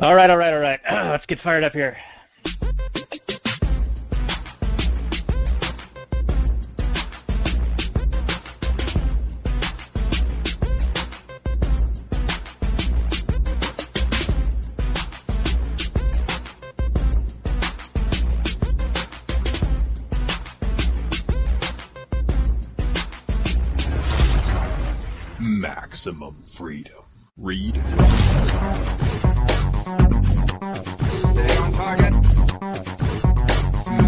All right. Let's get fired up here. Maximum freedom. Read. Stay on target.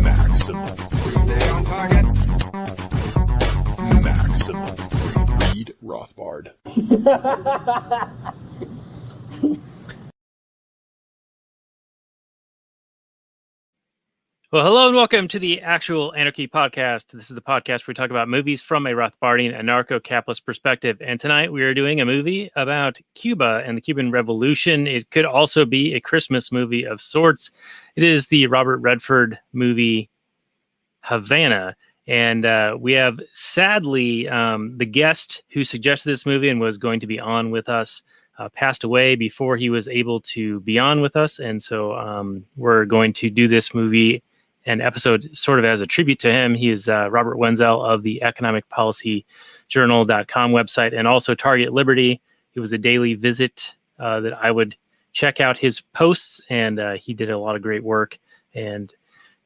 Maximum freedom. Stay on target. Maximum freedom. Read Rothbard. Well, hello and welcome to the Actual Anarchy podcast. This is the podcast where we talk about movies from a Rothbardian Anarcho-Capitalist perspective. And tonight we are doing a movie about Cuba and the Cuban Revolution. It could also be a Christmas movie of sorts. It is the Robert Redford movie Havana. And we have, sadly, the guest who suggested this movie and was going to be on with us passed away before he was able to be on with us. And so we're going to do this movie an episode sort of as a tribute to him. He is Robert Wenzel of the Economic Policy Journal.com website and also Target Liberty. He was a daily visit that I would check out his posts, and he did a lot of great work. And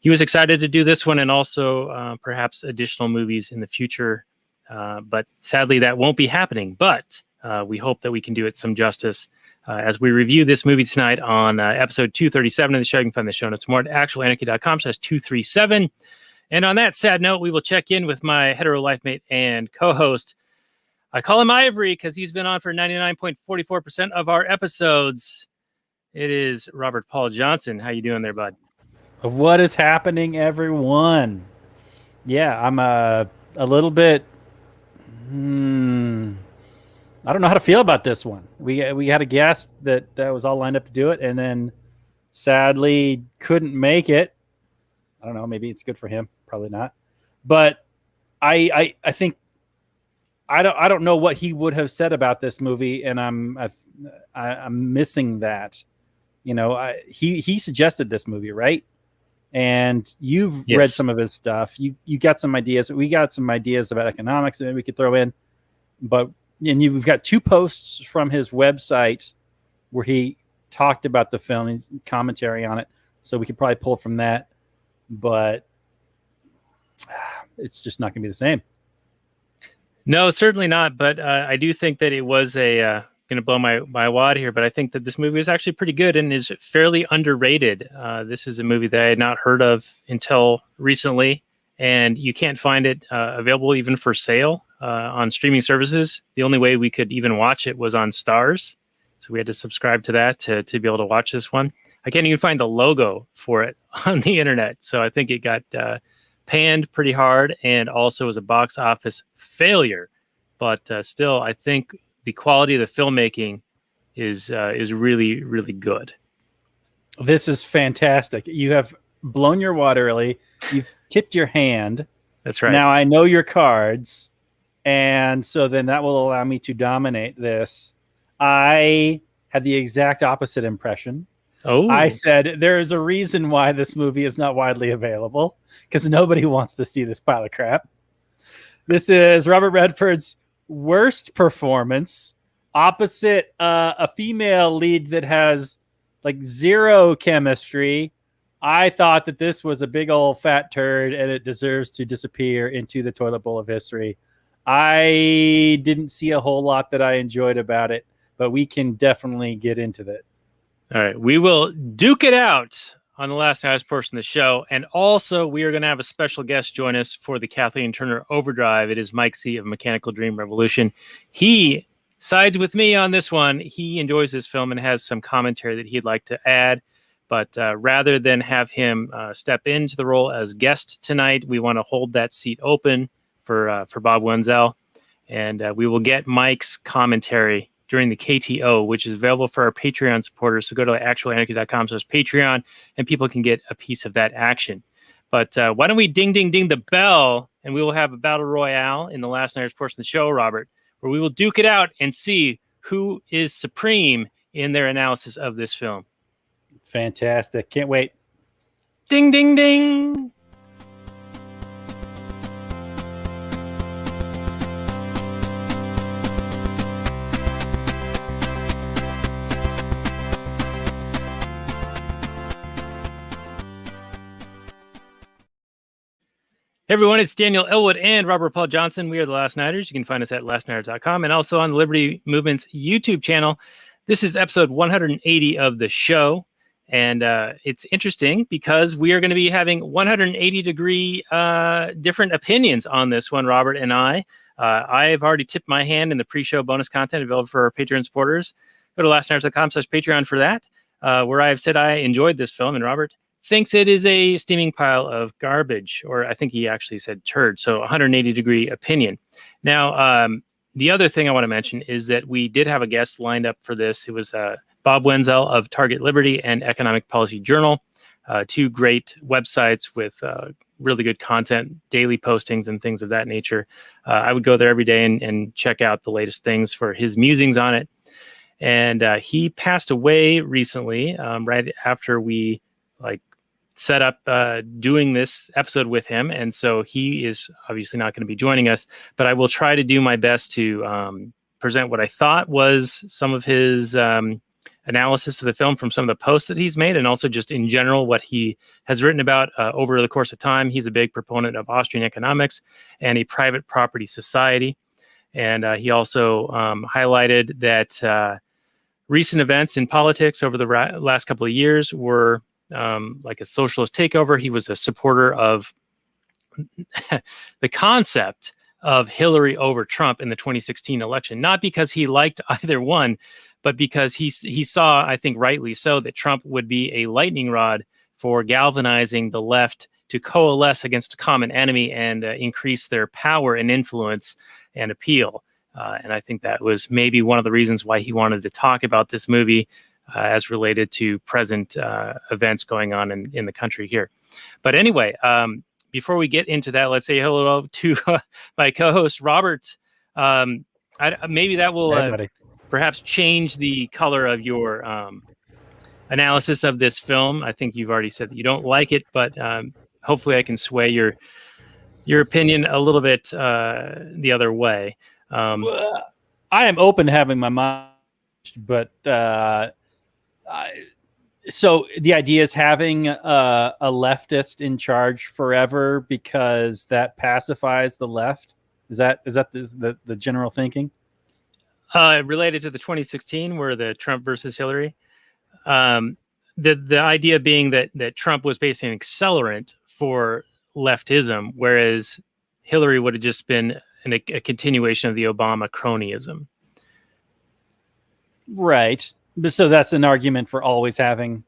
he was excited to do this one and also perhaps additional movies in the future. But sadly, that won't be happening. But we hope that we can do it some justice as we review this movie tonight on episode 237 of the show. You can find the show notes more at actualanarchy.com/237. And on that sad note, we will check in with my hetero life mate and co-host. I call him Ivory because he's been on for 99.44% of our episodes. It is Robert Paul Johnson. How you doing there, bud? What is happening, everyone? Yeah, I'm a little bit... I don't know how to feel about this one. We had a guest that was all lined up to do it, and then sadly couldn't make it. I don't know. Maybe it's good for him. Probably not. But I think I don't know what he would have said about this movie, and I'm missing that. You know, he suggested this movie, right? And you've read some of his stuff. You got some ideas. We got some ideas about economics that maybe we could throw in, but. And you've got two posts from his website where he talked about the film and commentary on it. So we could probably pull from that, but it's just not going to be the same. No, certainly not. But I do think that it was going to blow my wad here, but I think that this movie is actually pretty good and is fairly underrated. This is a movie that I had not heard of until recently, and you can't find it available even for sale on streaming services. The only way we could even watch it was on Stars. So we had to subscribe to that to be able to watch this one. I can't even find the logo for it on the internet. So I think it got panned pretty hard and also was a box office failure. But still, I think the quality of the filmmaking is really, really good. This is fantastic. You have blown your wad early. You've tipped your hand. That's right. Now I know your cards. And so then that will allow me to dominate this. I had the exact opposite impression. Oh, I said, there is a reason why this movie is not widely available, because nobody wants to see this pile of crap. This is Robert Redford's worst performance, opposite a female lead that has like zero chemistry. I thought that this was a big old fat turd and it deserves to disappear into the toilet bowl of history. I didn't see a whole lot that I enjoyed about it, but we can definitely get into that. All right. We will duke it out on the last and highest portion of the show. And also, we are going to have a special guest join us for the Kathleen Turner Overdrive. It is Mike C. of Mechanical Dream Revolution. He sides with me on this one. He enjoys this film and has some commentary that he'd like to add. But rather than have him step into the role as guest tonight, we want to hold that seat open for Bob Wenzel, and we will get Mike's commentary during the KTO, which is available for our Patreon supporters. So go to actualanarchy.com/Patreon, and people can get a piece of that action. But why don't we ding the bell, and we will have a battle royale in the last night's portion of the show, Robert, where we will duke it out and see who is supreme in their analysis of this film. Fantastic. Can't wait. Ding, ding, ding. Hey everyone, it's Daniel Elwood and Robert Paul Johnson. We are the Last Nighters. You can find us at lastnighters.com and also on the Liberty Movement's YouTube channel. This is episode 180 of the show. And it's interesting because we are going to be having 180-degree different opinions on this one, Robert and I. I've already tipped my hand in the pre-show bonus content available for our Patreon supporters. Go to lastnighters.com/Patreon for that, where I have said I enjoyed this film. And Robert thinks it is a steaming pile of garbage, or I think he actually said turd. So 180-degree opinion. Now, the other thing I want to mention is that we did have a guest lined up for this. It was Bob Wenzel of Target Liberty and Economic Policy Journal, two great websites with really good content, daily postings and things of that nature. I would go there every day and check out the latest things for his musings on it. And he passed away recently, right after we set up doing this episode with him. And so he is obviously not going to be joining us, but I will try to do my best to present what I thought was some of his analysis of the film from some of the posts that he's made, and also just in general what he has written about over the course of time. He's a big proponent of Austrian economics and a private property society. And he also highlighted that recent events in politics over the last couple of years were like a socialist takeover. He was a supporter of the concept of Hillary over Trump in the 2016 election, not because he liked either one, but because he saw, I think rightly so, that Trump would be a lightning rod for galvanizing the left to coalesce against a common enemy and increase their power and influence and appeal. And I think that was maybe one of the reasons why he wanted to talk about this movie as related to present events going on in the country here. But anyway, before we get into that, let's say hello to my co-host, Robert. Maybe that will perhaps change the color of your analysis of this film. I think you've already said that you don't like it, but hopefully I can sway your opinion a little bit the other way. I am open to having my mind, but so the idea is having a leftist in charge forever because that pacifies the left. Is that the general thinking? Related to the 2016, where the Trump versus Hillary, the idea being that Trump was basically an accelerant for leftism, whereas Hillary would have just been a continuation of the Obama cronyism. Right. So that's an argument for always having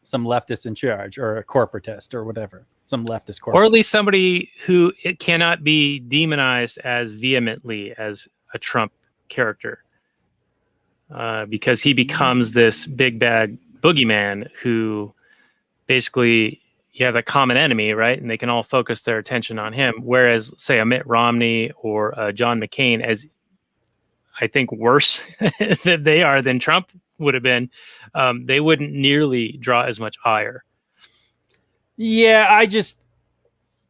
some leftist in charge, or a corporatist, or whatever, some leftist corporate. Or at least somebody who it cannot be demonized as vehemently as a Trump character, because he becomes this big bad boogeyman who basically you have a common enemy, right? And they can all focus their attention on him. Whereas, say, a Mitt Romney or John McCain, as I think worse that they are than Trump would have been, they wouldn't nearly draw as much ire. Yeah,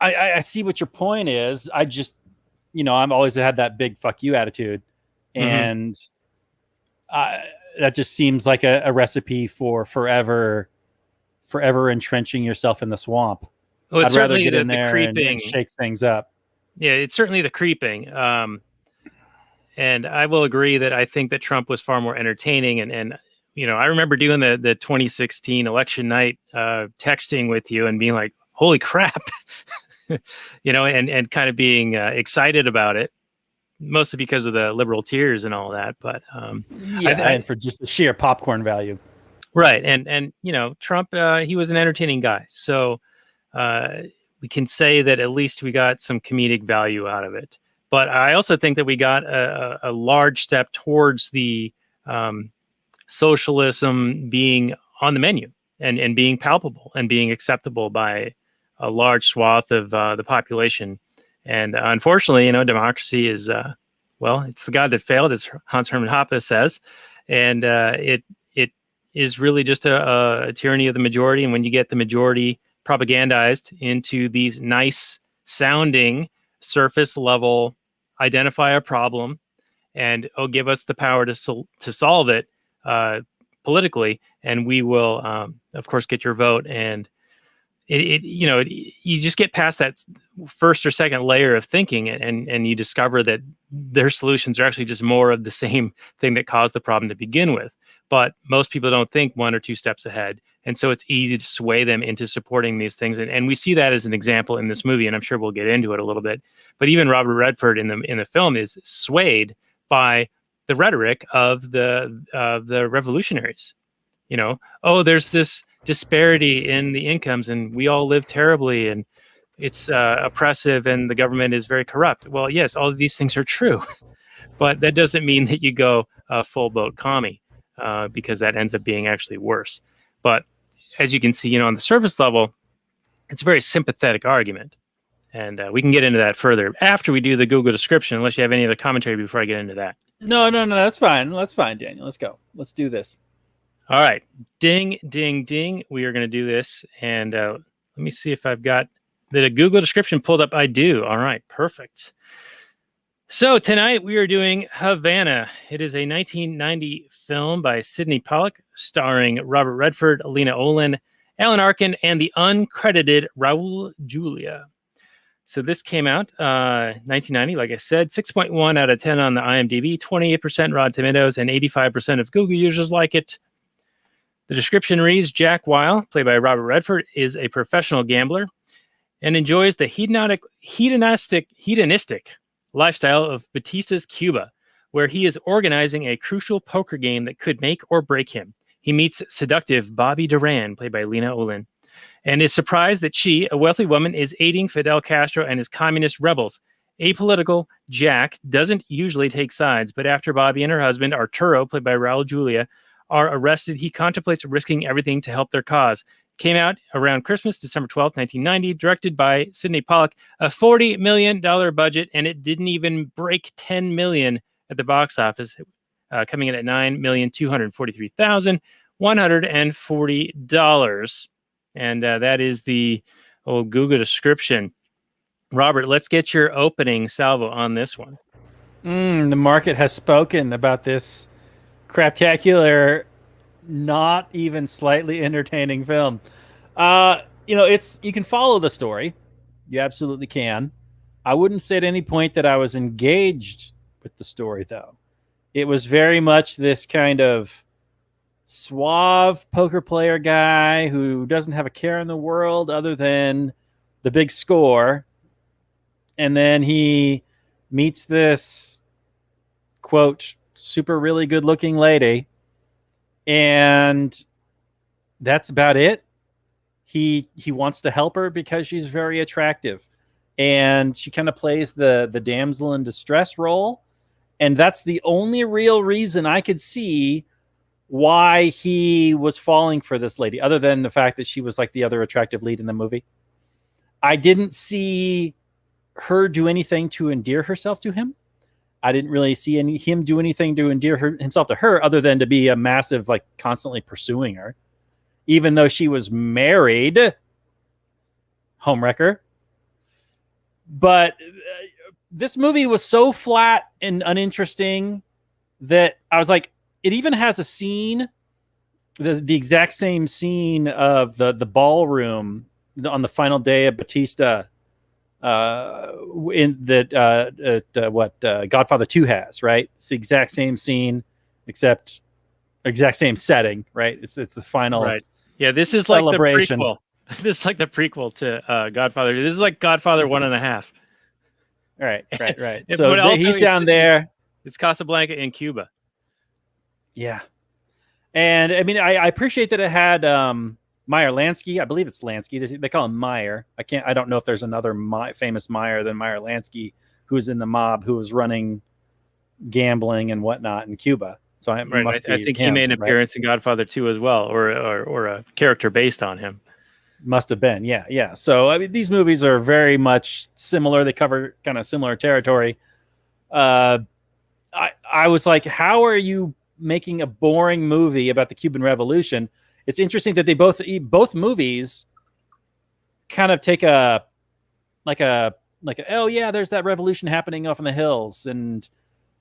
I see what your point is. I just, I've always had that big fuck you attitude. And that just seems like a recipe for forever entrenching yourself in the swamp. Well, it's I'd rather certainly get in the there creeping and shake things up. Yeah, it's certainly the creeping. And I will agree that I think that Trump was far more entertaining. And I remember doing the 2016 election night texting with you and being like, holy crap, and kind of being excited about it, mostly because of the liberal tears and all that. But and for just the sheer popcorn value. Right. And Trump, he was an entertaining guy. So we can say that at least we got some comedic value out of it. But I also think that we got a large step towards the socialism being on the menu and being palpable and being acceptable by a large swath of the population. And unfortunately, democracy is, it's the god that failed, as Hans Hermann Hoppe says. And is really just a tyranny of the majority. And when you get the majority propagandized into these nice sounding surface level, identify a problem and give us the power to solve it politically, and we will, of course, get your vote. And you just get past that first or second layer of thinking, and you discover that their solutions are actually just more of the same thing that caused the problem to begin with. But most people don't think one or two steps ahead. And so it's easy to sway them into supporting these things. And we see that as an example in this movie, and I'm sure we'll get into it a little bit. But even Robert Redford in the film is swayed by the rhetoric of the revolutionaries. There's this disparity in the incomes, and we all live terribly, and it's oppressive, and the government is very corrupt. Well, yes, all of these things are true, but that doesn't mean that you go full boat commie, because that ends up being actually worse. But as you can see, on the surface level, it's a very sympathetic argument. And we can get into that further after we do the Google description, unless you have any other commentary before I get into that. No, that's fine. That's fine, Daniel. Let's go. Let's do this. All right. Ding, ding, ding. We are going to do this. And let me see if I've got the Google description pulled up. I do. All right. Perfect. So tonight we are doing Havana. It is a 1990 film by Sydney Pollack, starring Robert Redford, Lena Olin, Alan Arkin, and the uncredited Raul Julia. So this came out 1990, like I said, 6.1 out of 10 on the IMDb, 28% Rotten Tomatoes, and 85% of Google users like it. The description reads, Jack Weil, played by Robert Redford, is a professional gambler and enjoys the hedonistic lifestyle of Batista's Cuba, where he is organizing a crucial poker game that could make or break him. He meets seductive Bobby Duran, played by Lena Olin, and is surprised that she, a wealthy woman, is aiding Fidel Castro and his communist rebels. Apolitical Jack doesn't usually take sides, but after Bobby and her husband, Arturo, played by Raul Julia, are arrested, he contemplates risking everything to help their cause. Came out around Christmas, December 12th, 1990, directed by Sydney Pollack, a $40 million budget, and it didn't even break $10 million at the box office, coming in at $9,243,140. And that is the old Google description. Robert, let's get your opening salvo on this one. The market has spoken about this craptacular, not even slightly entertaining film. You can follow the story. You absolutely can. I wouldn't say at any point that I was engaged with the story, though. It was very much this kind of suave poker player guy who doesn't have a care in the world other than the big score. And then he meets this, quote, super really good looking lady. And that's about it. He wants to help her because she's very attractive. And she kind of plays the damsel in distress role. And that's the only real reason I could see why he was falling for this lady, other than the fact that she was like the other attractive lead in the movie. I didn't see her do anything to endear herself to him. I didn't really see him do anything to endear himself to her, other than to be a massive, like, constantly pursuing her, even though she was married. Homewrecker. But this movie was so flat and uninteresting that I was like, it even has a scene, the exact same scene of the ballroom on the final day of Batista, in that Godfather 2 has, right? It's the exact same scene, except exact same setting, right? It's the final, right? Yeah, this is celebration. Like the prequel. This is like the prequel to Godfather. This is like Godfather 1.5. Right. Yeah, so he's down there. It's Casablanca in Cuba. Yeah. And I mean, I appreciate that it had Meyer Lansky. I believe it's Lansky. They call him Meyer. I don't know if there's another famous Meyer than Meyer Lansky, who was in the mob, who was running gambling and whatnot in Cuba. So I think he made an appearance in Godfather 2 as well, or a character based on him. Must have been. Yeah. So I mean, these movies are very much similar. They cover kind of similar territory. I was like, how are you making a boring movie about the Cuban Revolution, it's interesting that they both movies kind of take a oh yeah, there's that revolution happening off in the hills, and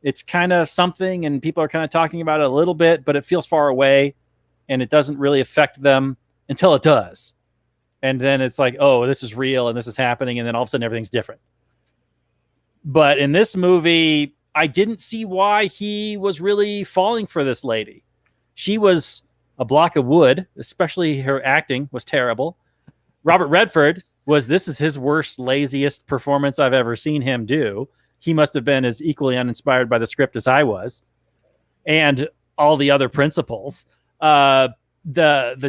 it's kind of something, and people are kind of talking about it a little bit, but it feels far away, and it doesn't really affect them until it does. And then it's like, oh, this is real, and this is happening, and then all of a sudden everything's different. But in this movie, I didn't see why he was really falling for this lady. She was a block of wood, especially her acting was terrible. Robert Redford this is his worst, laziest performance I've ever seen him do. He must have been as equally uninspired by the script as I was. And all the other principals. The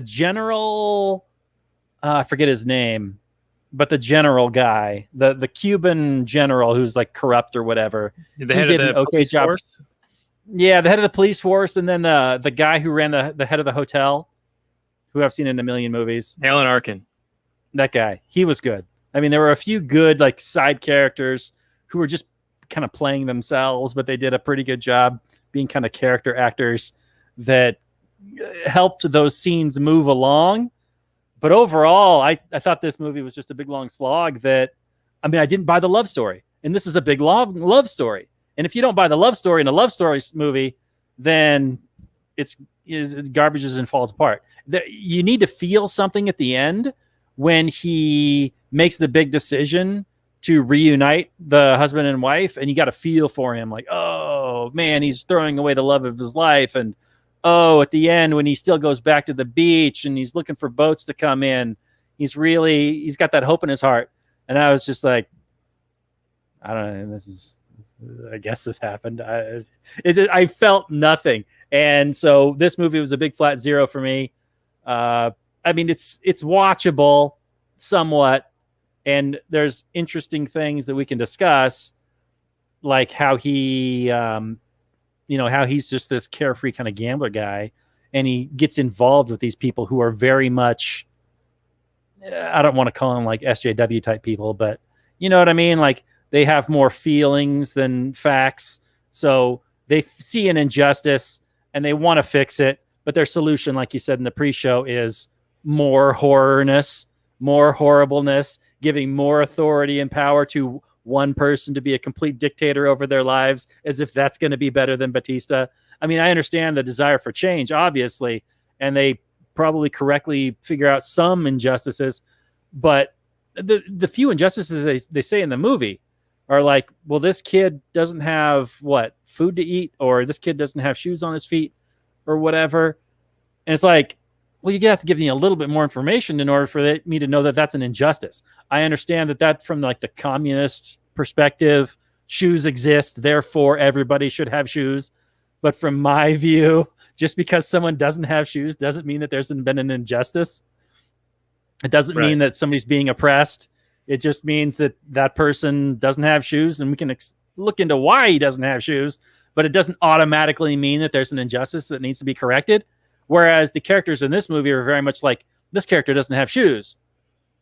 general, I forget his name, but the general guy, the Cuban general who's like corrupt or whatever. The head of the police force? Yeah, the head of the police force, and then the guy who ran the head of the hotel, who I've seen in a million movies. Alan Arkin. That guy, he was good. I mean, there were a few good like side characters who were just kind of playing themselves, but they did a pretty good job being kind of character actors that helped those scenes move along. But overall, I thought this movie was just a big long slog that, I mean, I didn't buy the love story. And this is a big love story. And if you don't buy the love story in a love story movie, then it's garbages and falls apart. You need to feel something at the end when he makes the big decision to reunite the husband and wife, and you got to feel for him, like, oh man, he's throwing away the love of his life. And oh, at the end, when he still goes back to the beach and he's looking for boats to come in, he's got that hope in his heart. And I was just like, I don't know, I guess this happened. I felt nothing. And so this movie was a big flat zero for me. I mean, it's watchable somewhat, and there's interesting things that we can discuss, like how he, how he's just this carefree kind of gambler guy, and he gets involved with these people who are very much, I don't want to call them like SJW type people, but you know what I mean? Like they have more feelings than facts. So they see an injustice and they want to fix it, but their solution, like you said in the pre-show, is more horrorness, more horribleness, giving more authority and power to one person to be a complete dictator over their lives, as if that's going to be better than Batista. I mean, I understand the desire for change, obviously, and they probably correctly figure out some injustices, but the few injustices they say in the movie are like, well, this kid doesn't have food to eat, or this kid doesn't have shoes on his feet, or whatever. And it's like, well, you have to give me a little bit more information in order for me to know that that's an injustice. I understand that from like the communist perspective, shoes exist, therefore everybody should have shoes. But from my view, just because someone doesn't have shoes doesn't mean that there's been an injustice. It doesn't mean that somebody's being oppressed. It just means that that person doesn't have shoes, and we can look into why he doesn't have shoes, but it doesn't automatically mean that there's an injustice that needs to be corrected. Whereas the characters in this movie are very much like, this character doesn't have shoes.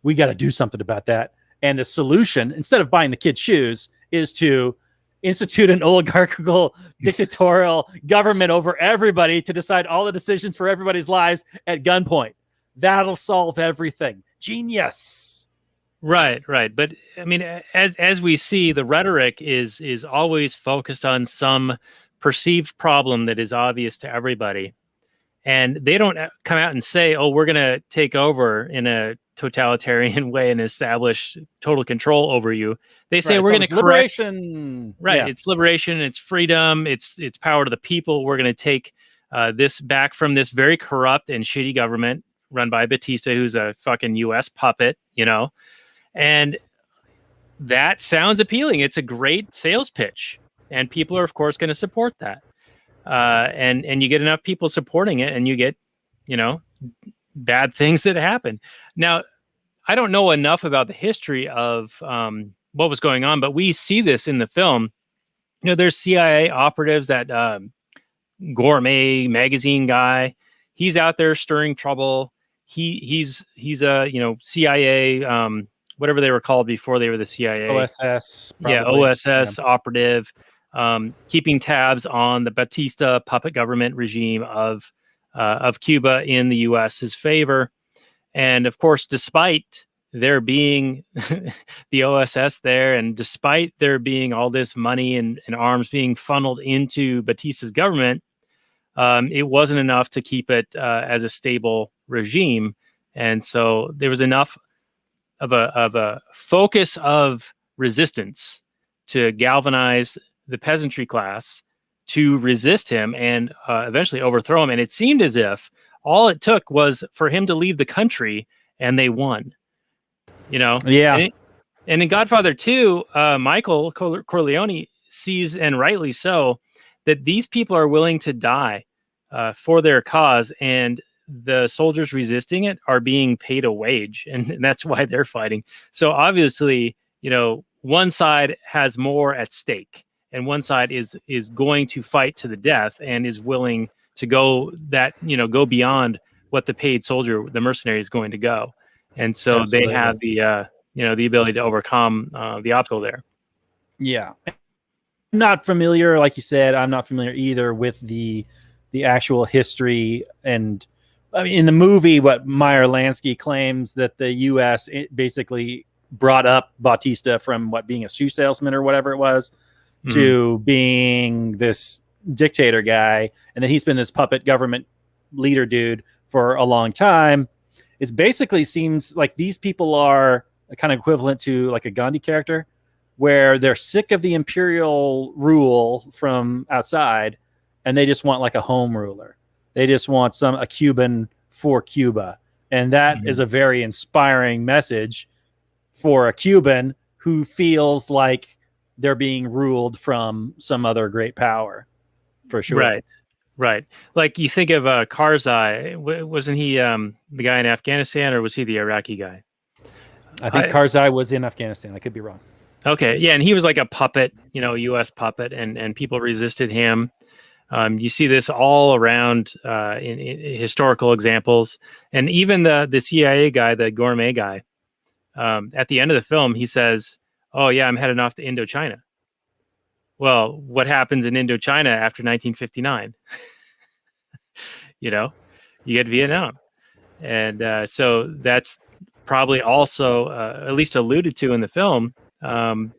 We got to do something about that. And the solution, instead of buying the kid shoes, is to institute an oligarchical, dictatorial government over everybody to decide all the decisions for everybody's lives at gunpoint. That'll solve everything. Genius. Right. But I mean, as we see, the rhetoric is always focused on some perceived problem that is obvious to everybody. And they don't come out and say, oh, we're going to take over in a totalitarian way and establish total control over you. They say we're going to liberation. Right. Yeah. It's liberation. It's freedom. It's power to the people. We're going to take this back from this very corrupt and shitty government run by Batista, who's a fucking U.S. puppet, and that sounds appealing. It's a great sales pitch, and people are, of course, going to support that. And you get enough people supporting it, and you get, bad things that happen. Now, I don't know enough about the history of what was going on, but we see this in the film. There's CIA operatives, that Gourmet magazine guy. He's out there stirring trouble. He's a CIA whatever they were called before they were the CIA. OSS. Probably. Yeah, OSS operative. keeping tabs on the Batista puppet government regime of Cuba in the U.S.'s favor. And of course, despite there being the OSS there, and despite there being all this money and arms being funneled into Batista's government, it wasn't enough to keep it as a stable regime. And so there was enough of a focus of resistance to galvanize the peasantry class to resist him and eventually overthrow him. And it seemed as if all it took was for him to leave the country, and they won. Yeah. And in Godfather 2, Michael Corleone sees, and rightly so, that these people are willing to die for their cause, and the soldiers resisting it are being paid a wage, and that's why they're fighting. So obviously, one side has more at stake, and one side is going to fight to the death and is willing to go beyond what the paid soldier, the mercenary, is going to go. And so Absolutely. They have the ability to overcome the obstacle there. Yeah. Not familiar, like you said, I'm not familiar either with the actual history. And I mean, in the movie, what Meyer Lansky claims that the U.S. basically brought up Batista from being a shoe salesman or whatever it was, to being this dictator guy, and then he's been this puppet government leader dude for a long time. It basically seems like these people are kind of equivalent to like a Gandhi character, where they're sick of the imperial rule from outside, and they just want like a home ruler. They just want a Cuban for Cuba. And that is a very inspiring message for a Cuban who feels like they're being ruled from some other great power, for sure. Right. Like you think of Karzai. Wasn't he the guy in Afghanistan, or was he the Iraqi guy? I think Karzai was in Afghanistan. I could be wrong. Okay. Yeah. And he was like a puppet, U.S. puppet, and people resisted him. You see this all around in historical examples. And even the CIA guy, the gourmet guy, at the end of the film, he says, "Oh, yeah, I'm heading off to Indochina." Well, what happens in Indochina after 1959? You get Vietnam. And so that's probably also at least alluded to in the film. That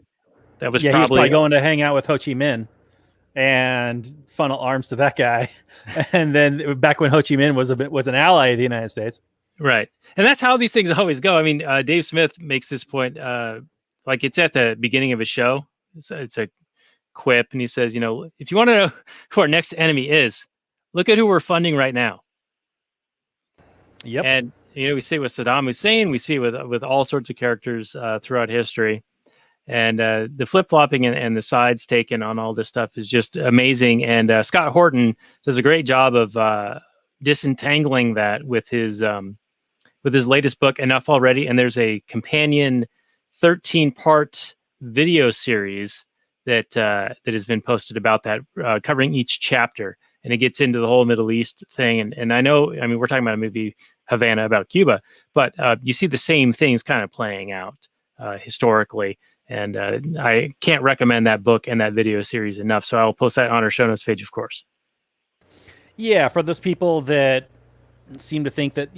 was he was probably going to hang out with Ho Chi Minh and funnel arms to that guy. And then back when Ho Chi Minh was an ally of the United States. Right. And that's how these things always go. I mean, Dave Smith makes this point, like it's at the beginning of a show. It's a quip, and he says, if you want to know who our next enemy is, look at who we're funding right now. Yep. And we see it with Saddam Hussein, we see it with all sorts of characters throughout history, and the flip-flopping and the sides taken on all this stuff is just amazing. And Scott Horton does a great job of disentangling that with his latest book, Enough Already. And there's a companion 13-part video series that has been posted about that, covering each chapter, and it gets into the whole Middle East thing. And I know, we're talking about a movie, Havana, about Cuba, but you see the same things kind of playing out historically. And I can't recommend that book and that video series enough. So I'll post that on our show notes page, of course. Yeah, for those people that seem to think that,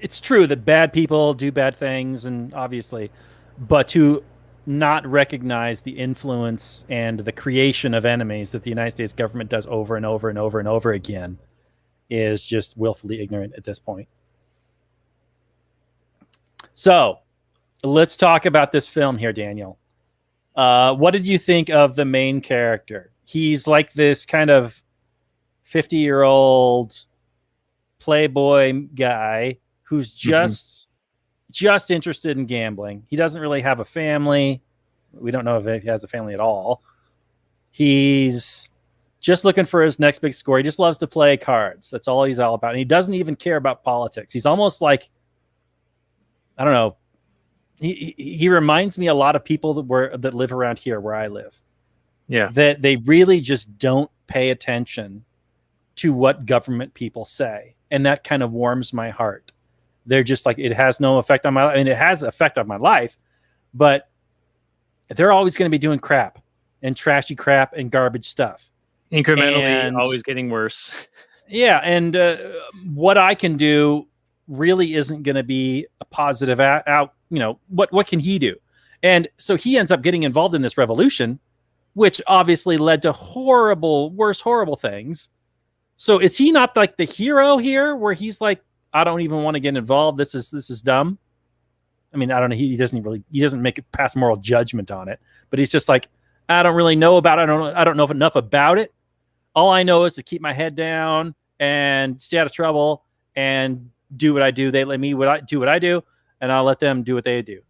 it's true that bad people do bad things, and obviously, but to not recognize the influence and the creation of enemies that the United States government does over and over and over and over again is just willfully ignorant at this point. So let's talk about this film here, Daniel. What did you think of the main character? He's like this kind of 50-year-old playboy guy who's just interested in gambling. He doesn't really have a family. We don't know if he has a family at all. He's just looking for his next big score. He just loves to play cards. That's all he's all about. And he doesn't even care about politics. He's almost like, I don't know. He reminds me a lot of people that live around here where I live. Yeah. That they really just don't pay attention to what government people say. And that kind of warms my heart. They're just like, it has no effect on my life. I mean, it has effect on my life, but they're always going to be doing crap. and trashy crap and garbage stuff. Incrementally, And- always getting worse. Yeah, and what I can do really isn't going to be a positive out. You know, what can he do? And so he ends up getting involved in this revolution, which obviously led to horrible things. So is he not like the hero here, where he's like, I don't even want to get involved. This is dumb. I mean, I don't know. He doesn't make it pass moral judgment on it, but he's just like, I don't really know about it. I don't know enough about it. All I know is to keep my head down and stay out of trouble and do what I do. They let me do what I do, and I'll let them do what they do.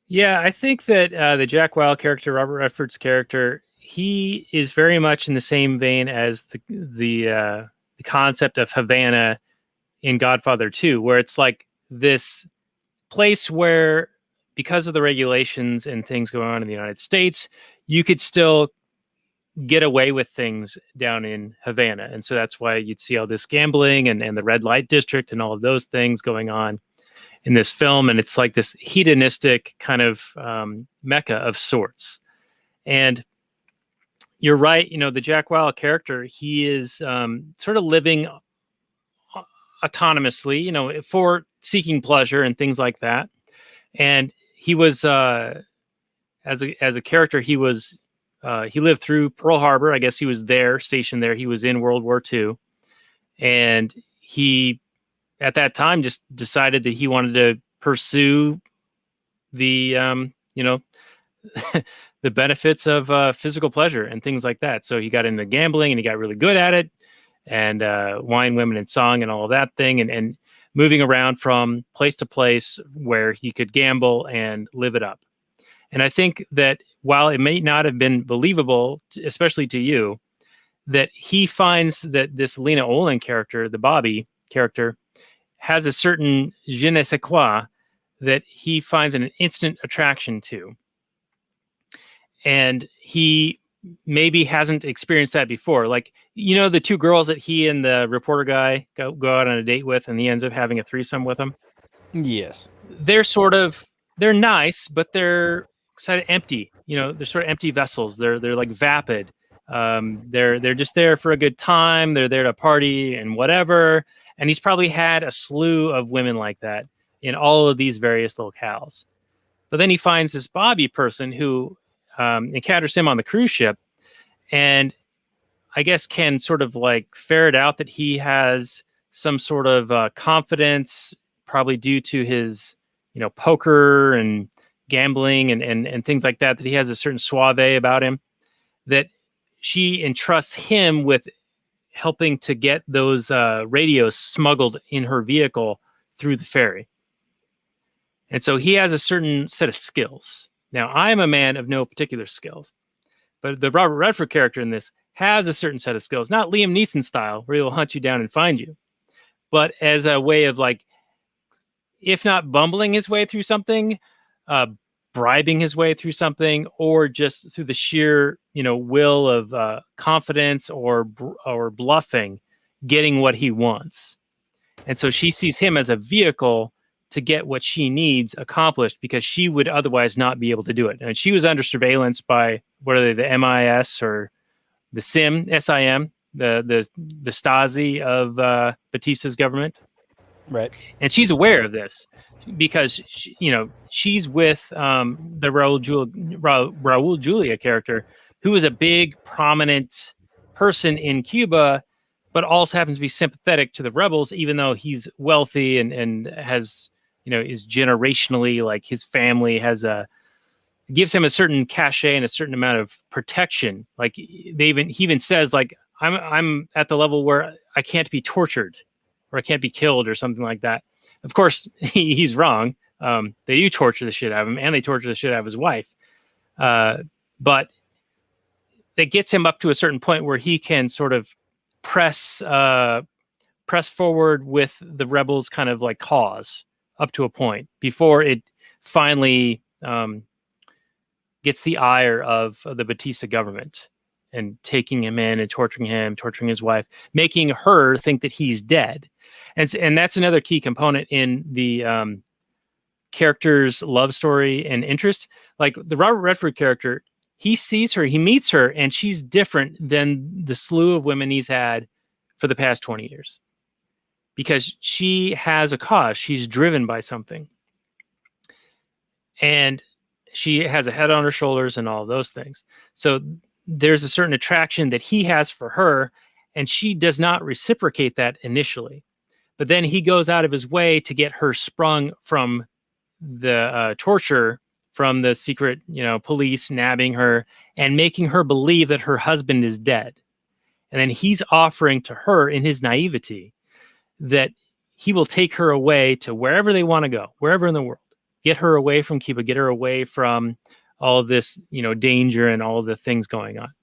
Yeah, I think that the Jack Wild character, Robert Redford's character, he is very much in the same vein as the concept of Havana in Godfather 2, where it's like this place where, because of the regulations and things going on in the United States, you could still get away with things down in Havana. And so that's why you'd see all this gambling and the red light district and all of those things going on in this film. And it's like this hedonistic kind of mecca of sorts. And you're right, you know, the Jack Wild character, he is sort of living autonomously, you know, for seeking pleasure and things like that. And he was, as a character, he lived through Pearl Harbor. I guess he was there, stationed there. He was in World War II. And he, at that time, just decided that he wanted to pursue the, the benefits of physical pleasure and things like that. So he got into gambling and he got really good at it, and wine, women, and song and all of that thing. And moving around from place to place where he could gamble and live it up. And I think that while it may not have been believable, especially to you, that he finds that this Lena Olin character, the Bobby character, has a certain je ne sais quoi that he finds an instant attraction to. And he maybe hasn't experienced that before. Like, you know, the two girls that he and the reporter guy go out on a date with, and he ends up having a threesome with them. Yes. They're nice, but they're sort of empty. You know, they're sort of empty vessels. They're like vapid. They're just there for a good time. They're there to party and whatever. And he's probably had a slew of women like that in all of these various locales. But then he finds this Bobby person who encounters him on the cruise ship, and I guess can sort of like ferret out that he has some sort of confidence, probably due to his, you know, poker and gambling and things like that, that he has a certain suave about him, that she entrusts him with helping to get those radios smuggled in her vehicle through the ferry. And so he has a certain set of skills. Now, I am a man of no particular skills, but the Robert Redford character in this has a certain set of skills, not Liam Neeson style, where he will hunt you down and find you, but as a way of, like, if not bumbling his way through something, bribing his way through something, or just through the sheer, you know, will of confidence or bluffing, getting what he wants. And so she sees him as a vehicle to get what she needs accomplished, because she would otherwise not be able to do it. And she was under surveillance by, what are they, the MIS or the SIM, SIM, the Stasi of Batista's government. Right. And she's aware of this because she, you know, she's with the Raul Julia character, who is a big, prominent person in Cuba, but also happens to be sympathetic to the rebels, even though he's wealthy and has, you know, is generationally, like, his family has gives him a certain cachet and a certain amount of protection. Like, he even says, like, I'm at the level where I can't be tortured or I can't be killed or something like that. Of course, he's wrong. They do torture the shit out of him, and they torture the shit out of his wife. But that gets him up to a certain point where he can sort of press forward with the rebels' kind of like cause up to a point before it finally gets the ire of the Batista government and taking him in and torturing him, torturing his wife, making her think that he's dead. And that's another key component in the character's love story and interest. Like, the Robert Redford character he sees her, he meets her, and she's different than the slew of women he's had for the past 20 years. Because she has a cause. She's driven by something. And she has a head on her shoulders and all those things. So there's a certain attraction that he has for her, and she does not reciprocate that initially. But then he goes out of his way to get her sprung from the torture from the secret, police nabbing her and making her believe that her husband is dead. And then he's offering to her in his naivety that he will take her away to wherever they want to go, wherever in the world, get her away from Cuba, get her away from all of this, danger and all of the things going on.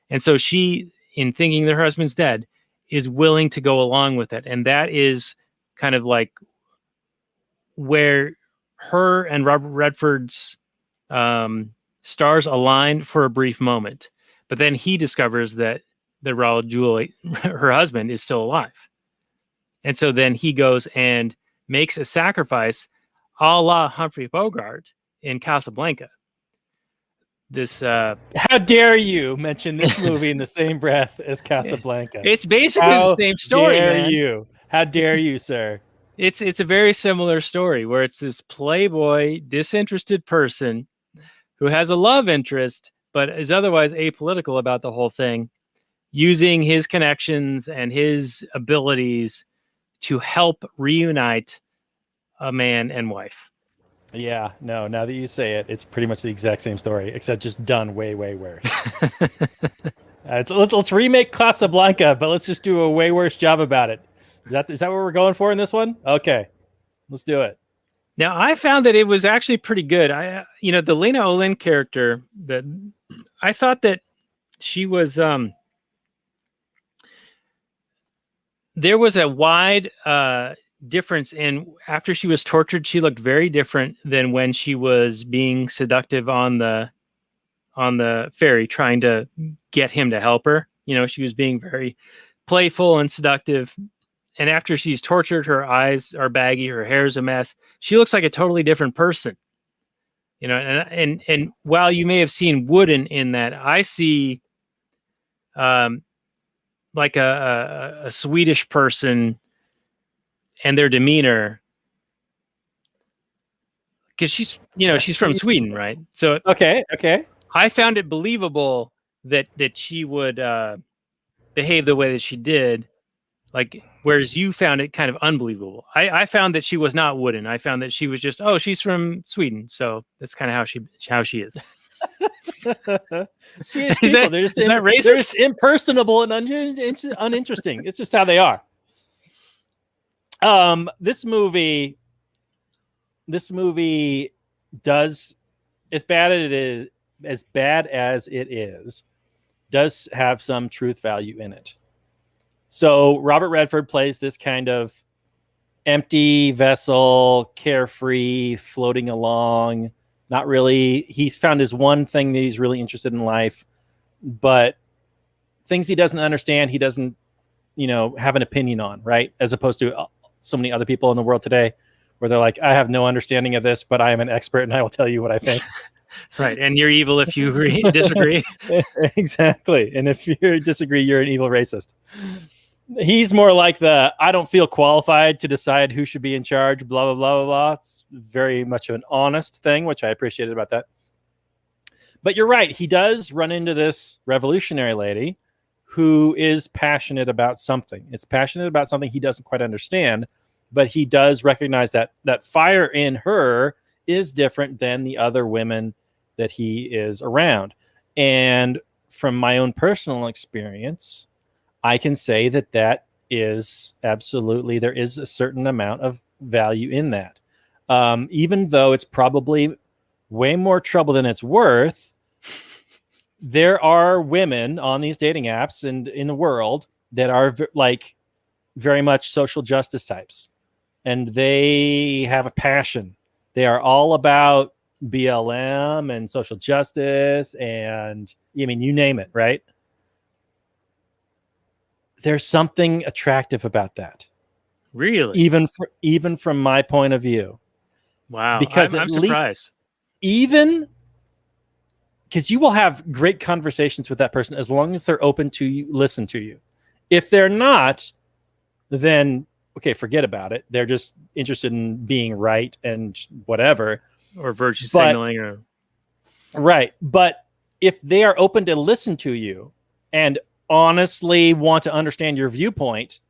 And so she, in thinking that her husband's dead, is willing to go along with it. And that is kind of like where her and Robert Redford's stars aligned for a brief moment. But then he discovers that Raul Julia, her husband, is still alive. And so then he goes and makes a sacrifice a la Humphrey Bogart in Casablanca. This how dare you mention this movie in the same breath as Casablanca? It's basically the same story. How dare you, sir? It's a very similar story where it's this playboy, disinterested person who has a love interest, but is otherwise apolitical about the whole thing, using his connections and his abilities to help reunite a man and wife. Yeah, no, now that you say it, it's pretty much the exact same story, except just done way, way worse. Let's remake Casablanca, but let's just do a way worse job about it. Is that what we're going for in this one? Okay, let's do it. Now, I found that it was actually pretty good. The Lena Olin character, that I thought that she was, there was a wide difference in, after she was tortured, she looked very different than when she was being seductive on the ferry, trying to get him to help her. She was being very playful and seductive. And after she's tortured, her eyes are baggy, her hair's a mess. She looks like a totally different person. And while you may have seen Wooden in that, I see like a Swedish person and their demeanor, because she's from Sweden, right? So okay, I found it believable that she would behave the way that she did, like, whereas you found it kind of unbelievable. I found that she was not Wooden. I found that she was just, she's from Sweden, so that's kind of how she is. Swedish people, they're just racist? They're just impersonable and uninteresting. It's just how they are. This movie does, as bad as it is, does have some truth value in it. So Robert Redford plays this kind of empty vessel, carefree, floating along. Not really. He's found his one thing that he's really interested in life, but things he doesn't understand, he doesn't, have an opinion on, right? As opposed to so many other people in the world today, where they're like, I have no understanding of this, but I am an expert and I will tell you what I think. Right. And you're evil if you disagree. Exactly. And if you disagree, you're an evil racist. He's more like I don't feel qualified to decide who should be in charge, blah, blah, blah, blah, blah. It's very much an honest thing, which I appreciated about that. But you're right. He does run into this revolutionary lady who is passionate about something. It's passionate about something he doesn't quite understand, but he does recognize that fire in her is different than the other women that he is around. And from my own personal experience, I can say that is absolutely, there is a certain amount of value in that. Even though it's probably way more trouble than it's worth, there are women on these dating apps and in the world that are very much social justice types. And they have a passion. They are all about BLM and social justice and, you name it, right? There's something attractive about that. Really? Even from my point of view. Wow. Because I'm surprised. Even because you will have great conversations with that person as long as they're open to listen to you. If they're not, then okay, forget about it. They're just interested in being right and whatever. Or virtue signaling, or right. But if they are open to listen to you and honestly want to understand your viewpoint,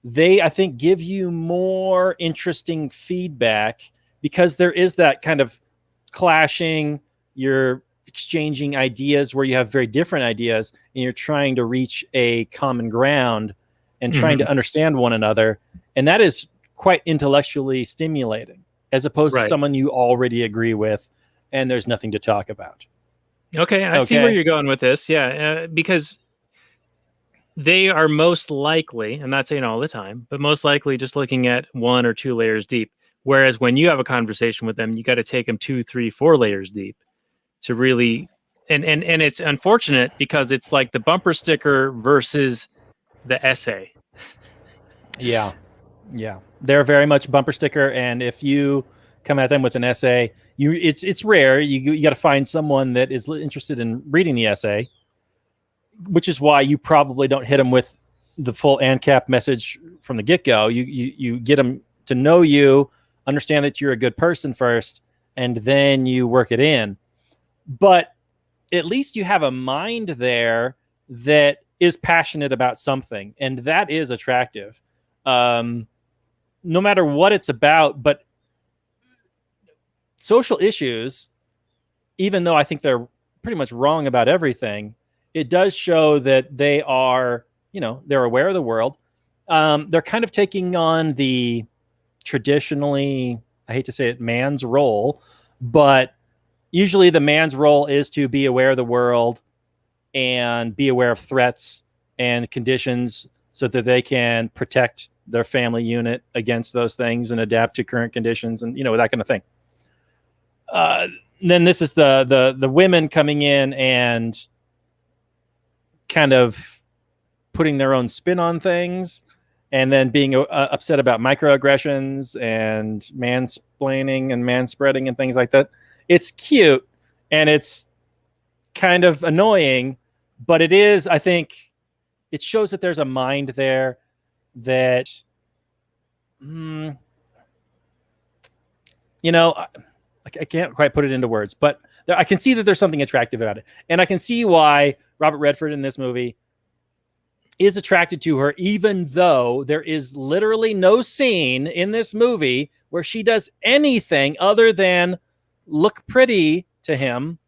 they, I think, give you more interesting feedback because there is that kind of clashing. You're exchanging ideas where you have very different ideas and you're trying to reach a common ground and trying to understand one another. And that is quite intellectually stimulating as opposed to someone you already agree with and there's nothing to talk about. Okay, I see where you're going with this. Yeah, because they are most likely, I'm not saying all the time, but most likely just looking at 1 or 2 layers deep. Whereas when you have a conversation with them, you got to take them 2, 3, 4 layers deep to really, and it's unfortunate because it's like the bumper sticker versus the essay. Yeah. Yeah. They're very much bumper sticker. And if you come at them with an essay, it's rare. You got to find someone that is interested in reading the essay, which is why you probably don't hit them with the full ANCAP message from the get-go. You get them to know you, understand that you're a good person first, and then you work it in. But at least you have a mind there that is passionate about something, and that is attractive. No matter what it's about, but social issues, even though I think they're pretty much wrong about everything, it does show that they are, they're aware of the world. They're kind of taking on the traditionally, I hate to say it, man's role, but usually the man's role is to be aware of the world and be aware of threats and conditions so that they can protect their family unit against those things and adapt to current conditions and, that kind of thing. Then this is the women coming in and kind of putting their own spin on things and then being upset about microaggressions and mansplaining and manspreading and things like that. It's cute and it's kind of annoying, but it is, I think, it shows that there's a mind there that, I can't quite put it into words, but I can see that there's something attractive about it. And I can see why Robert Redford in this movie is attracted to her, even though there is literally no scene in this movie where she does anything other than look pretty to him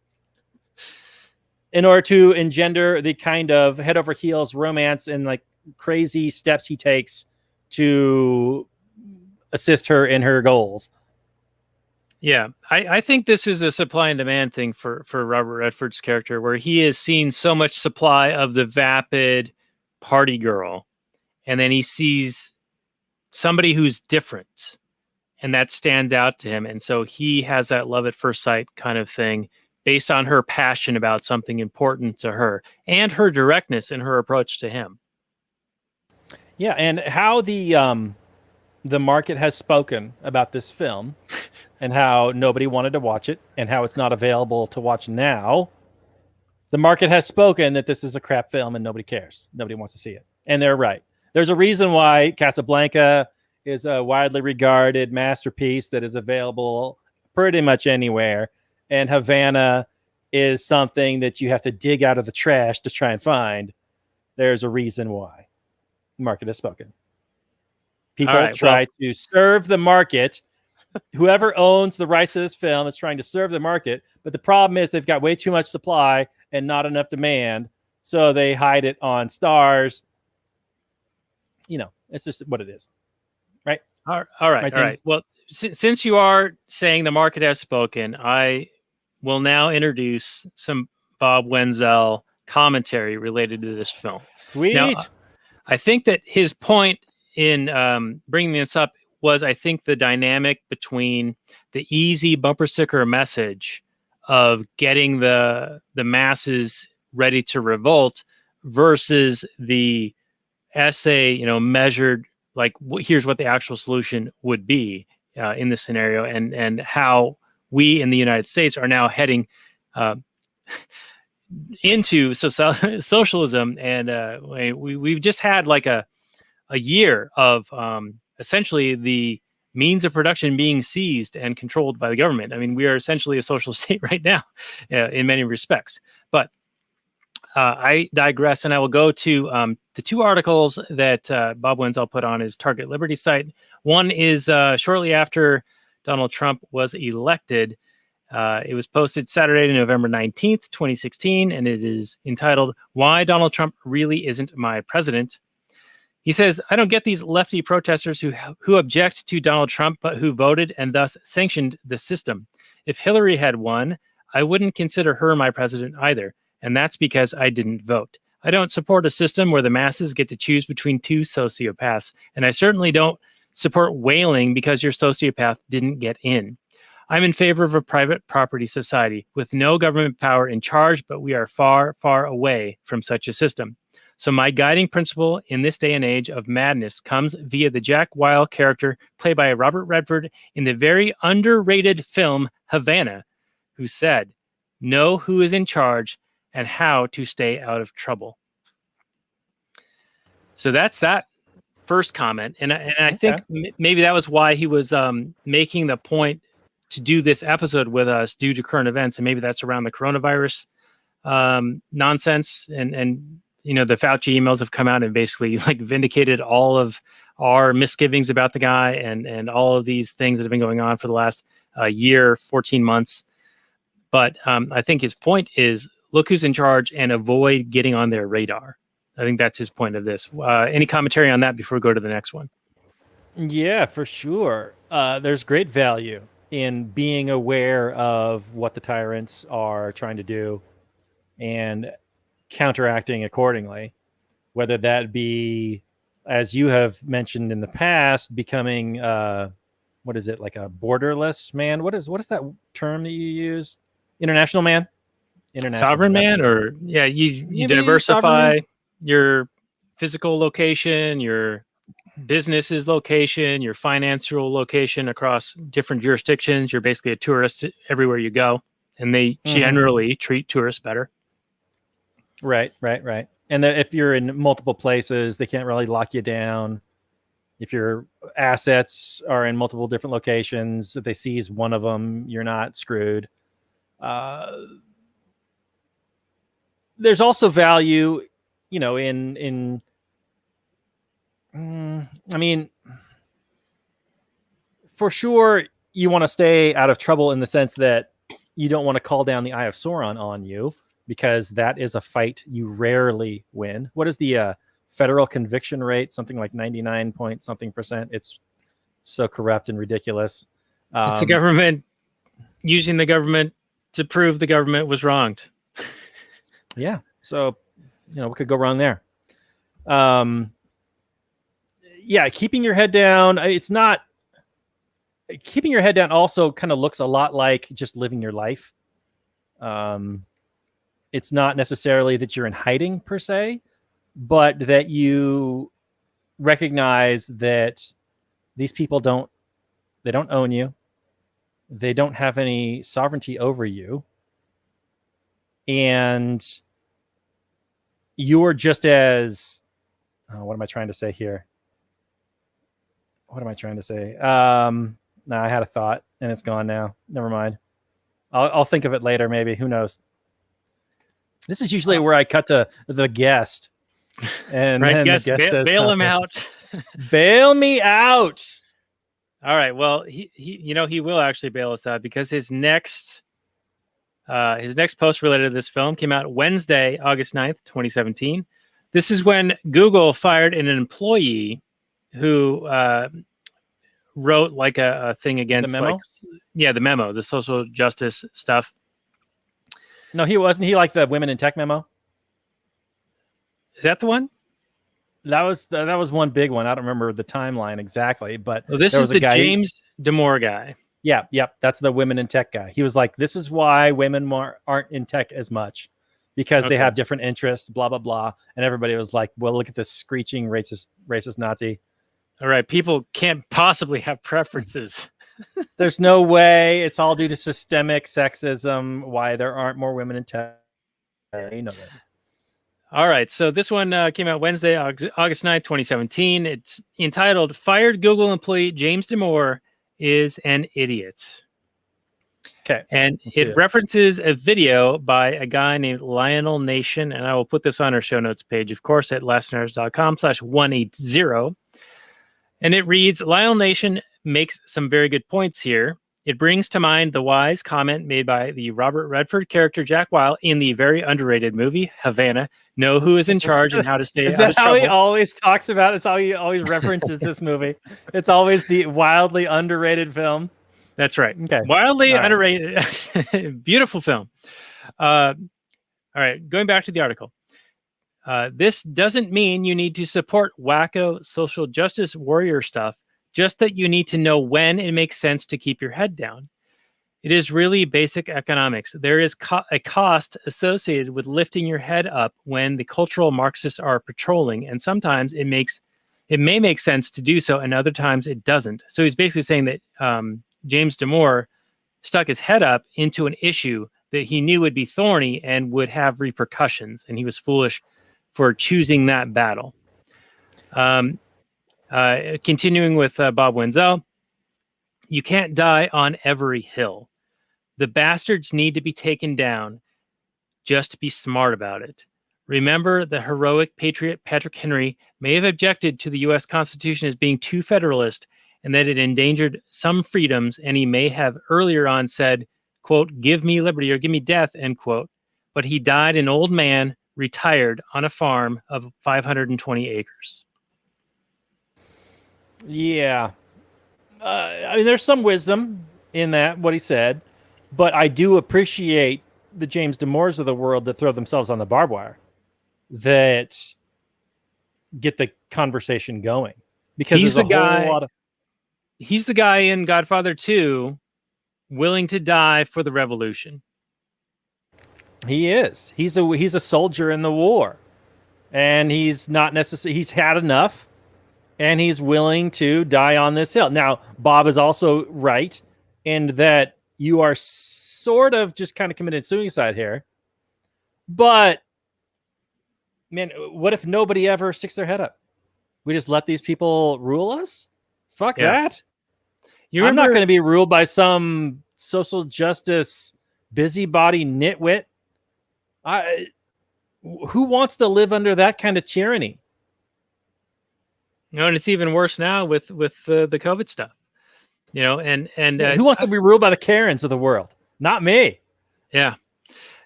in order to engender the kind of head over heels romance and like crazy steps he takes to assist her in her goals. Yeah, I think this is a supply and demand thing for Robert Redford's character, where he has seen so much supply of the vapid party girl, and then he sees somebody who's different, and that stands out to him. And so he has that love at first sight kind of thing based on her passion about something important to her and her directness in her approach to him. Yeah, and how the market has spoken about this film and how nobody wanted to watch it and how it's not available to watch now. The market has spoken that this is a crap film and nobody cares. Nobody wants to see it. And they're right. There's a reason why Casablanca is a widely regarded masterpiece that is available pretty much anywhere. And Havana is something that you have to dig out of the trash to try and find. There's a reason why the market has spoken. People try to serve the market. Whoever owns the rights to this film is trying to serve the market. But the problem is they've got way too much supply and not enough demand. So they hide it on stars. It's just what it is. Right? All right. Well, since you are saying the market has spoken, I will now introduce some Bob Wenzel commentary related to this film. Sweet. Now, I think that his point in bringing this up was, I think, the dynamic between the easy bumper sticker message of getting the masses ready to revolt versus the essay, measured, like here's what the actual solution would be in this scenario, and how we in the United States are now heading into socialism, and we've just had like a year of essentially the means of production being seized and controlled by the government. I mean, we are essentially a social state right now in many respects. But I digress, and I will go to the two articles that Bob Wenzel put on his Target Liberty site. One is shortly after Donald Trump was elected. It was posted Saturday, November 19th, 2016, and it is entitled, "Why Donald Trump Really Isn't My President." He says, "I don't get these lefty protesters who object to Donald Trump, but who voted and thus sanctioned the system. If Hillary had won, I wouldn't consider her my president either. And that's because I didn't vote. I don't support a system where the masses get to choose between two sociopaths. And I certainly don't support whaling because your sociopath didn't get in. I'm in favor of a private property society with no government power in charge, but we are far, far away from such a system. So my guiding principle in this day and age of madness comes via the Jack Weil character played by Robert Redford in the very underrated film Havana, who said, 'Know who is in charge and how to stay out of trouble.'" So that's that first comment. And I think maybe that was why he was making the point to do this episode with us due to current events. And maybe that's around the coronavirus nonsense. And you know, the Fauci emails have come out and basically like vindicated all of our misgivings about the guy and all of these things that have been going on for the last year, 14 months. But I think his point is, look who's in charge and avoid getting on their radar. I think that's his point of this. Any commentary on that before we go to the next one? Yeah, for sure. There's great value in being aware of what the tyrants are trying to do and counteracting accordingly, whether that be, as you have mentioned in the past, becoming what is it, like a borderless man? What is that term that you use? International man? Sovereign man, or you diversify your physical location, your business's location, your financial location across different jurisdictions. You're basically a tourist everywhere you go, and they generally treat tourists better. Right. And if you're in multiple places, they can't really lock you down. If your assets are in multiple different locations, if they seize one of them, you're not screwed. There's also value, you know, I mean, for sure, you want to stay out of trouble in the sense that you don't want to call down the Eye of Sauron on you, because that is a fight you rarely win. What is the federal conviction rate? Something like 99 point something %. It's so corrupt and ridiculous. It's the government using the government to prove the government was wronged. Yeah. So, you know, what could go wrong there? Yeah, keeping your head down. It's not keeping your head down. Also, kind of looks a lot like just living your life. It's not necessarily that you're in hiding per se, but that you recognize that these people don't own you. They don't have any sovereignty over you. And you're just as, what am I trying to say here? No, I had a thought and it's gone now. Never mind. I'll think of it later, maybe. Who knows? This is usually where I cut to the guest. And right, then guest, the guest bail him out. Bail me out. All right. Well, he will actually bail us out, because his next post related to this film came out Wednesday, August 9th, 2017. This is when Google fired an employee who wrote like a thing against the memo? The memo, the social justice stuff. No, he wasn't. He liked the women in tech memo. Is that the one? That was one big one. I don't remember the timeline exactly, but this is the James Damore guy. Yeah, yep. That's the women in tech guy. He was like, this is why women aren't in tech as much, because they have different interests, blah, blah, blah. And everybody was like, well, look at this screeching racist Nazi. All right. People can't possibly have preferences. There's no way. It's all due to systemic sexism. Why there aren't more women in tech. You know this. All right. So this one came out Wednesday, August 9th, 2017. It's entitled Fired Google Employee James Damore is an Idiot. Okay. And it references a video by a guy named Lionel Nation. And I will put this on our show notes page, of course, at lastners.com/180. And it reads, Lionel Nation makes some very good points here. It brings to mind the wise comment made by the Robert Redford character Jack Weil in the very underrated movie Havana. Know who is in charge and how to stay Is out of that how he trouble. always talks about it? It's how he always references this movie. It's always the wildly underrated film. That's right. Okay. Wildly All right. underrated. Beautiful film. All right. Going back to the article. This doesn't mean you need to support wacko social justice warrior stuff, just that you need to know when it makes sense to keep your head down. It is really basic economics. There is a cost associated with lifting your head up when the cultural Marxists are patrolling, and sometimes it may make sense to do so, and other times it doesn't. So he's basically saying that James Damore stuck his head up into an issue that he knew would be thorny and would have repercussions, and he was foolish for choosing that battle. Continuing with Bob Wenzel, you can't die on every hill. The bastards need to be taken down. Just be smart about it. Remember, the heroic patriot Patrick Henry may have objected to the U.S. Constitution as being too federalist and that it endangered some freedoms, and he may have earlier on said, quote, give me liberty or give me death, end quote. But he died an old man, retired on a farm of 520 acres. Yeah. I mean, there's some wisdom in that, what he said, but I do appreciate the James Damores of the world that throw themselves on the barbed wire, that get the conversation going. Because He's there's the a whole guy. lot of... He's the guy in Godfather 2 willing to die for the revolution. He is. He's a soldier in the war. And he's not necessarily... He's had enough. And he's willing to die on this hill. Now, Bob is also right in that you are sort of just kind of committed suicide here. But, man, what if nobody ever sticks their head up? We just let these people rule us? Fuck that. I'm not going to be ruled by some social justice busybody nitwit. Who wants to live under that kind of tyranny? No, and it's even worse now with the COVID stuff, you know. And who wants to be ruled by the Karens of the world? Not me. Yeah.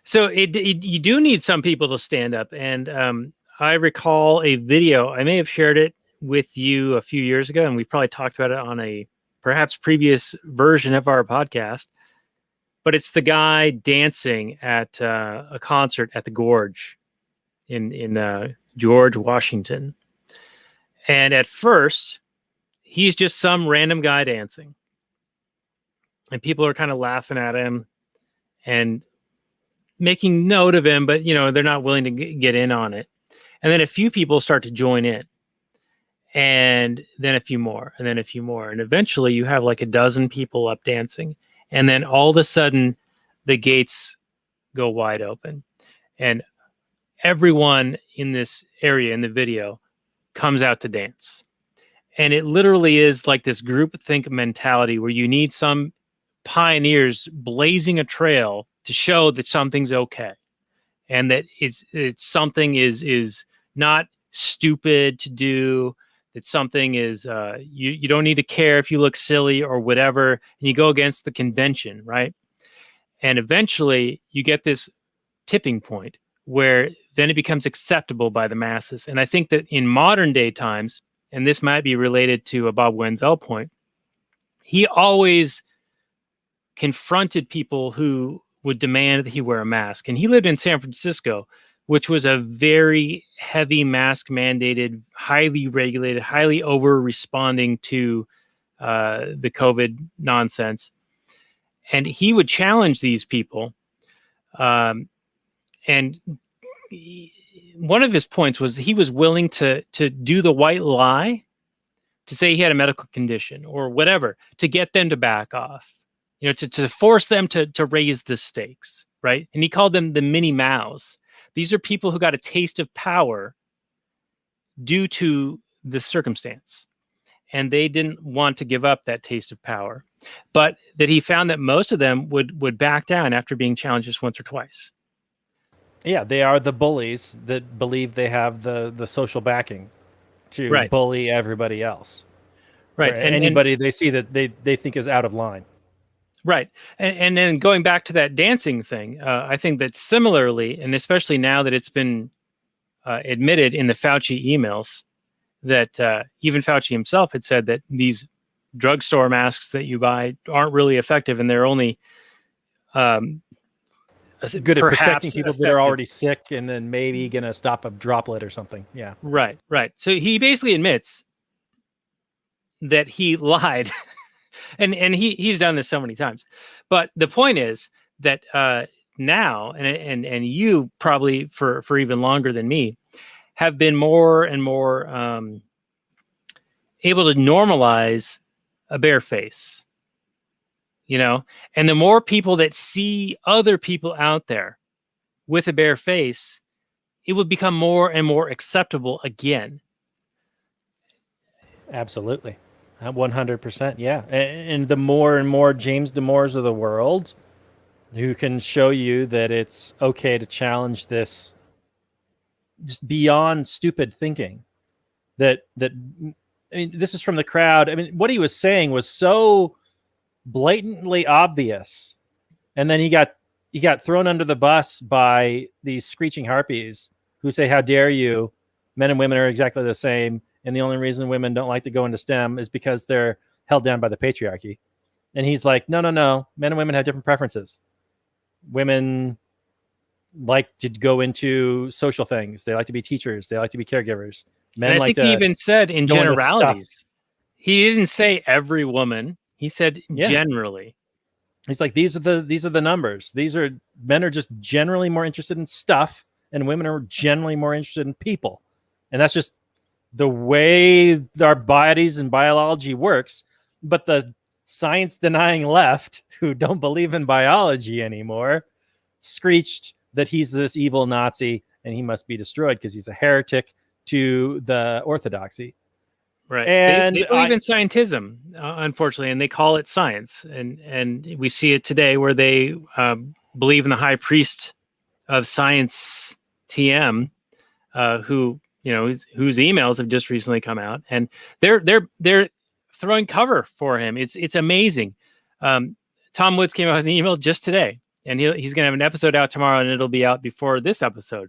So you do need some people to stand up. And I recall a video. I may have shared it with you a few years ago, and we probably talked about it on a perhaps previous version of our podcast. But it's the guy dancing at a concert at the Gorge in George, Washington. And at first, he's just some random guy dancing. And people are kind of laughing at him and making note of him, but, you know, they're not willing to get in on it. And then a few people start to join in. And then a few more, and then a few more. And eventually you have like a dozen people up dancing. And then all of a sudden, the gates go wide open. And everyone in this area in the video comes out to dance. And it literally is like this groupthink mentality where you need some pioneers blazing a trail to show that something's okay. And that it's something is not stupid to do, that something is you don't need to care if you look silly or whatever, and you go against the convention, right? And eventually you get this tipping point where then it becomes acceptable by the masses. And I think that in modern day times, and this might be related to a Bob Wenzel point, he always confronted people who would demand that he wear a mask. And he lived in San Francisco, which was a very heavy mask mandated, highly regulated, highly over responding to the COVID nonsense. And he would challenge these people. And one of his points was he was willing to do the white lie to say he had a medical condition or whatever, to get them to back off, to force them to raise the stakes, right? And he called them the mini Maos. These are people who got a taste of power due to the circumstance, and they didn't want to give up that taste of power, but that he found that most of them would back down after being challenged just once or twice. Yeah, they are the bullies that believe they have the social backing to Right. bully everybody else. Right. Or And anybody they see that they think is out of line. right. And then going back to that dancing thing, I think that similarly, and especially now that it's been admitted in the Fauci emails, that even Fauci himself had said that these drugstore masks that you buy aren't really effective, and they're only Good at protecting perhaps people that effective. are already sick and then maybe going to stop a droplet or something. Yeah. Right. So he basically admits that he lied, and he's done this so many times. But the point is that now, and you probably for even longer than me, have been more and more able to normalize a bare face. And the more people that see other people out there with a bare face, it would become more and more acceptable again. Absolutely. 100%. Yeah. And the more and more James Damores of the world who can show you that it's okay to challenge this just beyond stupid thinking, that I mean, this is from the crowd. I mean, what he was saying was so blatantly obvious, and then he got thrown under the bus by these screeching harpies who say, how dare you, men and women are exactly the same, and the only reason women don't like to go into STEM is because they're held down by the patriarchy. And he's like, no, men and women have different preferences. Women like to go into social things, they like to be teachers, they like to be caregivers. Men and I like think he even said in go into generalities. stuff. He didn't say every woman. He said generally. He's like, these are the numbers. Men are just generally more interested in stuff, and women are generally more interested in people. And that's just the way our bodies and biology works. But the science denying left, who don't believe in biology anymore, screeched that he's this evil Nazi and he must be destroyed because he's a heretic to the orthodoxy. Right. And they believe in scientism, unfortunately, and they call it science. And we see it today where they believe in the high priest of science, TM, whose emails have just recently come out, and they're throwing cover for him. It's amazing. Tom Woods came out with an email just today, and he's going to have an episode out tomorrow, and it'll be out before this episode.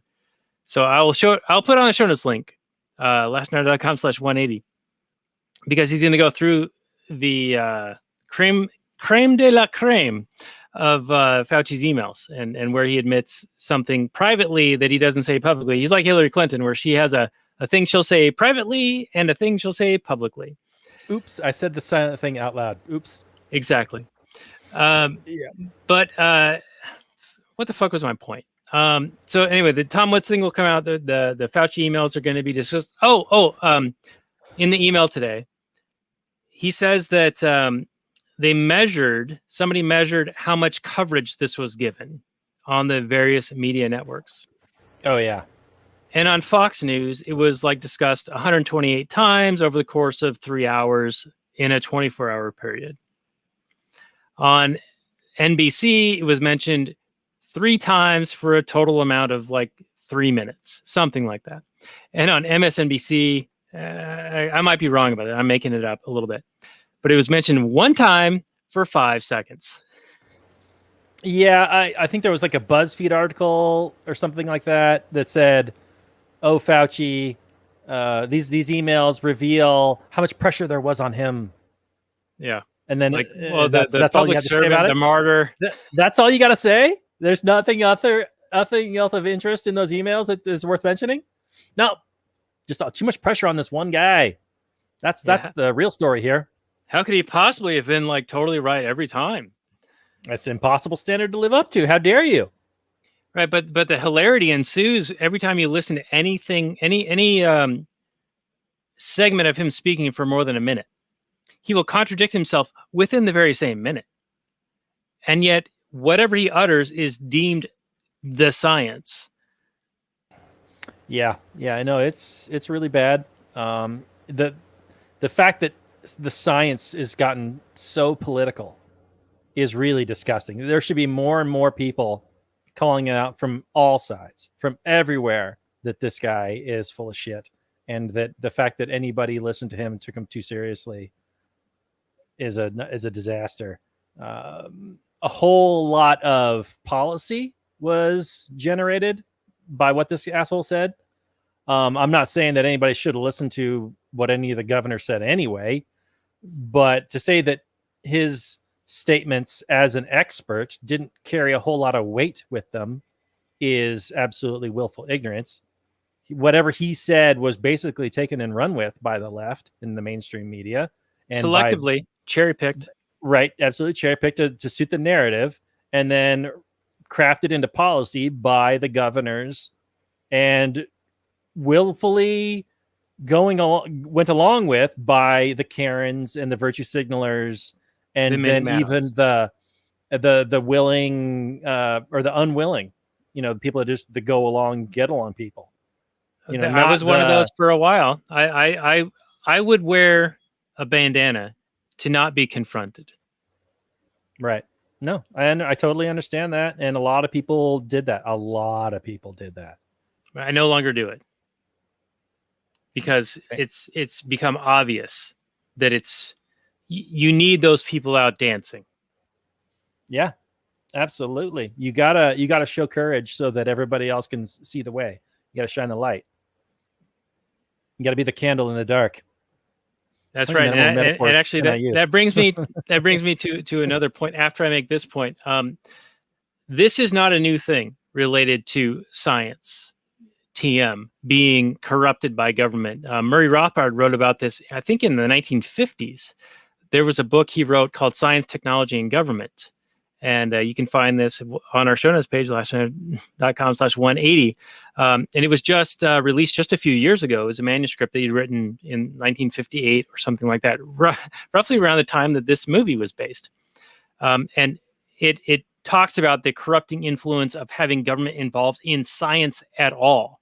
So I'll put on a show notes link, lastnight.com/180. Because he's going to go through the creme de la creme of Fauci's emails, and where he admits something privately that he doesn't say publicly. He's like Hillary Clinton, where she has a thing she'll say privately and a thing she'll say publicly. Oops, I said the silent thing out loud. Oops. Exactly. Yeah. But what the fuck was my point? So anyway, the Tom Woods thing will come out. The Fauci emails are going to be discussed. In the email today, he says that somebody measured how much coverage this was given on the various media networks. Oh, yeah. And on Fox News, it was discussed 128 times over the course of 3 hours in a 24-hour period. On NBC, it was mentioned 3 times for a total amount of 3 minutes, something like that. And on MSNBC, I might be wrong about it. I'm making it up a little bit. But it was mentioned 1 time for 5 seconds. Yeah, I think there was a BuzzFeed article or something like that said, oh, Fauci, these emails reveal how much pressure there was on him. Yeah. And then that's all you have to say about it? The martyr. That's all you got to say? There's nothing else of interest in those emails that is worth mentioning? No. Just too much pressure on this one guy. That's the real story here. How could he possibly have been totally right every time? That's an impossible standard to live up to. How dare you? Right, but the hilarity ensues every time you listen to anything, any segment of him speaking for more than a minute. He will contradict himself within the very same minute. And yet, whatever he utters is deemed the science. Yeah, I know it's really bad. The fact that the science has gotten so political is really disgusting. There should be more and more people calling it out from all sides, from everywhere, that this guy is full of shit, and that the fact that anybody listened to him and took him too seriously is a disaster. A whole lot of policy was generated by what this asshole said. I'm not saying that anybody should listen to what any of the governors said anyway, but to say that his statements as an expert didn't carry a whole lot of weight with them is absolutely willful ignorance. Whatever he said was basically taken and run with by the left in the mainstream media, and selectively cherry-picked. Right, absolutely cherry-picked to suit the narrative, and then crafted into policy by the governors, and willfully went along with by the Karens and the virtue signalers, and then even the willing or the unwilling, the people that go along, get along people. I was one of those for a while. I would wear a bandana to not be confronted. Right. No, I totally understand that, and a lot of people did that. I no longer do it because it's become obvious that you need those people out dancing. Yeah, absolutely. You gotta show courage so that everybody else can see the way. You gotta shine the light. You gotta be the candle in the dark. That's right. And actually that brings me to another point after I make this point. This is not a new thing related to science, TM, being corrupted by government. Murray Rothbard wrote about this, I think, in the 1950s. There was a book he wrote called Science, Technology, and Government. And you can find this on our show notes page, lastminute.com/180. And it was just released just a few years ago. It was a manuscript that he'd written in 1958 or something like that, roughly around the time that this movie was based. And it talks about the corrupting influence of having government involved in science at all,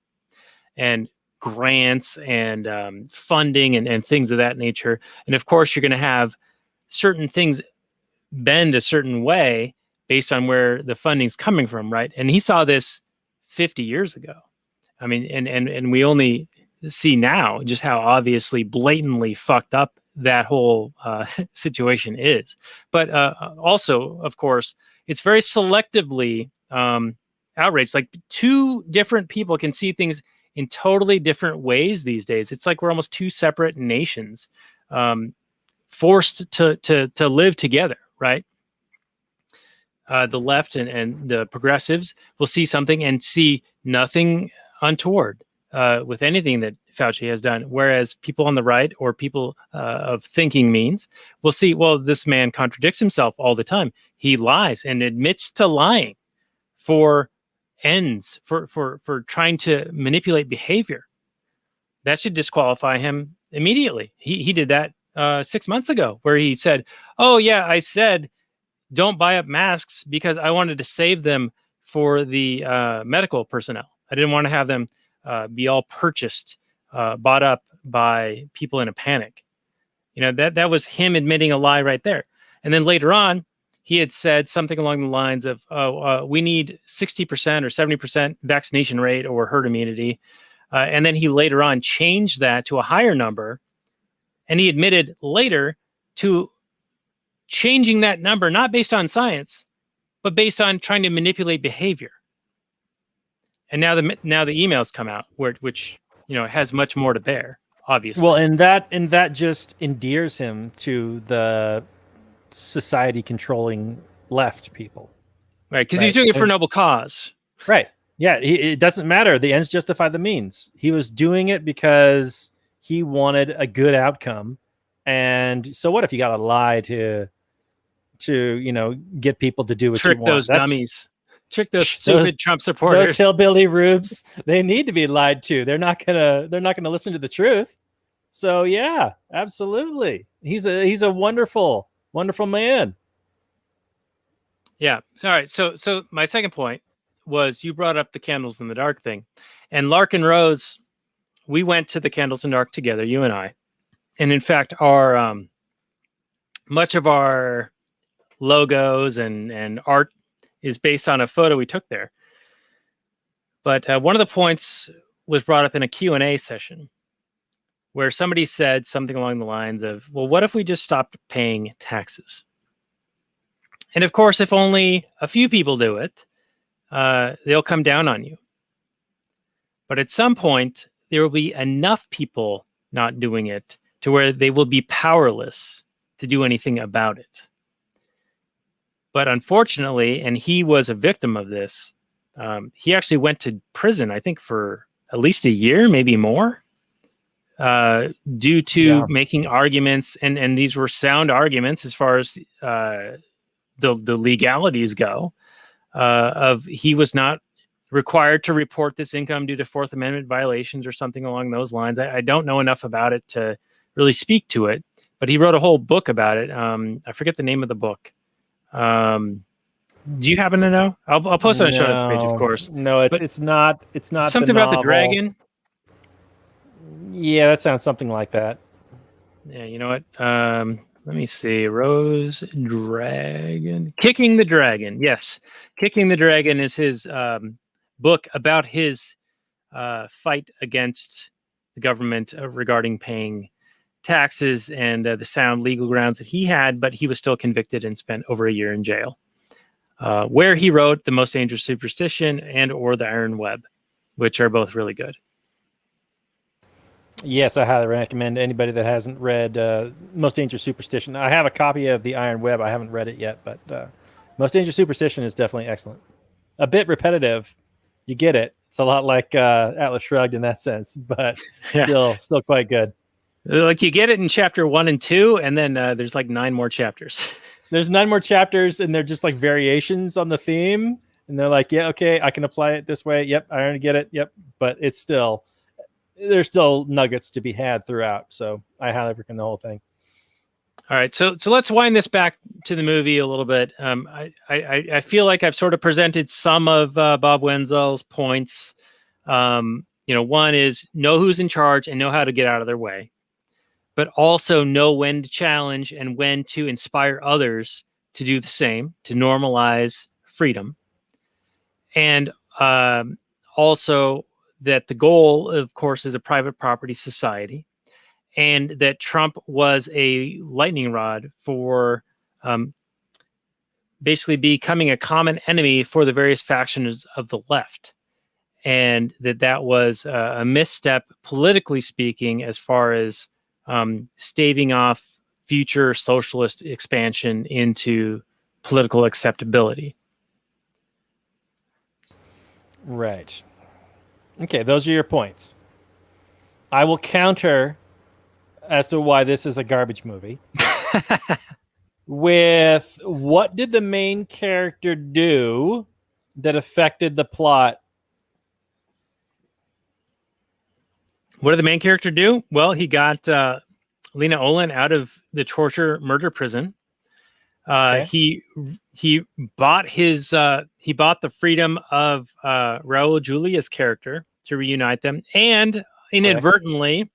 and grants and funding and things of that nature. And of course, you're going to have certain things bend a certain way based on where the funding's coming from, right? And he saw this 50 years ago. I mean, and we only see now just how obviously blatantly fucked up that whole situation is. But also, of course, it's very selectively outraged. Like, two different people can see things in totally different ways these days. It's like we're almost two separate nations forced to live together, right? The left and the progressives will see something and see nothing untoward with anything that Fauci has done, whereas people on the right or people of thinking means will see, well, this man contradicts himself all the time. He lies and admits to lying for ends, for trying to manipulate behavior. That should disqualify him immediately. He did that 6 months ago, where he said, oh yeah, I said don't buy up masks because I wanted to save them for the medical personnel. I didn't want to have them be all purchased, bought up by people in a panic. That was him admitting a lie right there. And then later on, he had said something along the lines of, we need 60% or 70% vaccination rate or herd immunity. And then he later on changed that to a higher number. And he admitted later to changing that number, not based on science, but based on trying to manipulate behavior. And now the emails come out, which has much more to bear, obviously. Well, and that just endears him to the society controlling left people, right? Because he's doing it for a noble cause, right? Yeah, it doesn't matter. The ends justify the means. He was doing it because he wanted a good outcome. And so what if you got to lie to get people to do what trick you want? Those dummies, trick those stupid Trump supporters, those hillbilly rubes. They need to be lied to. They're not gonna listen to the truth. So yeah, absolutely. He's a wonderful, wonderful man. Yeah. All right. So my second point was you brought up the candles in the dark thing, and Lark and Rose, we went to the candles in the dark together, you and I, and in fact, our much of our logos and art is based on a photo we took there. But one of the points was brought up in a Q&A session where somebody said something along the lines of, well, what if we just stopped paying taxes? And of course, if only a few people do it, they'll come down on you. But at some point, there will be enough people not doing it to where they will be powerless to do anything about it. But unfortunately, and he was a victim of this, he actually went to prison, I think, for at least a year, maybe more, due to making arguments. And these were sound arguments as far as the legalities go, of he was not required to report this income due to Fourth Amendment violations or something along those lines. I don't know enough about it to really speak to it, but he wrote a whole book about it. I forget the name of the book. Do you happen to know? I'll post it on the show notes page, of course. No, it's not. It's not something the about the novel. dragon. Yeah, that sounds something like that. Yeah, you know what? Let me see. Rose Dragon. Kicking the Dragon. Yes. Kicking the Dragon is his book about his fight against the government regarding paying taxes and the sound legal grounds that he had, but he was still convicted and spent over a year in jail, where he wrote The Most Dangerous Superstition and or The Iron Web, which are both really good. Yes, I highly recommend anybody that hasn't read Most Dangerous Superstition. I have a copy of The Iron Web. I haven't read it yet, but Most Dangerous Superstition is definitely excellent. A bit repetitive. You get it. It's a lot like Atlas Shrugged in that sense, but still quite good. Like you get it in chapter 1 and 2, and then there's like 9 more chapters. There's 9 more chapters, and they're just like variations on the theme. And they're like, yeah, okay, I can apply it this way. Yep, I already get it. Yep, but it's still... there's still nuggets to be had throughout, so I highly recommend the whole thing. All right, so let's wind this back to the movie a little bit. I feel like I've sort of presented some of Bob Wenzel's points. One is know who's in charge and know how to get out of their way, but also know when to challenge and when to inspire others to do the same, to normalize freedom, and also that the goal, of course, is a private property society, and that Trump was a lightning rod for basically becoming a common enemy for the various factions of the left, and that was a misstep, politically speaking, as far as staving off future socialist expansion into political acceptability. Right. Okay, those are your points. I will counter as to why this is a garbage movie with what did the main character do that affected the plot? What did the main character do? Well, he got Lena Olin out of the torture murder prison. Okay. He bought the freedom of Raul Julia's character to reunite them, and inadvertently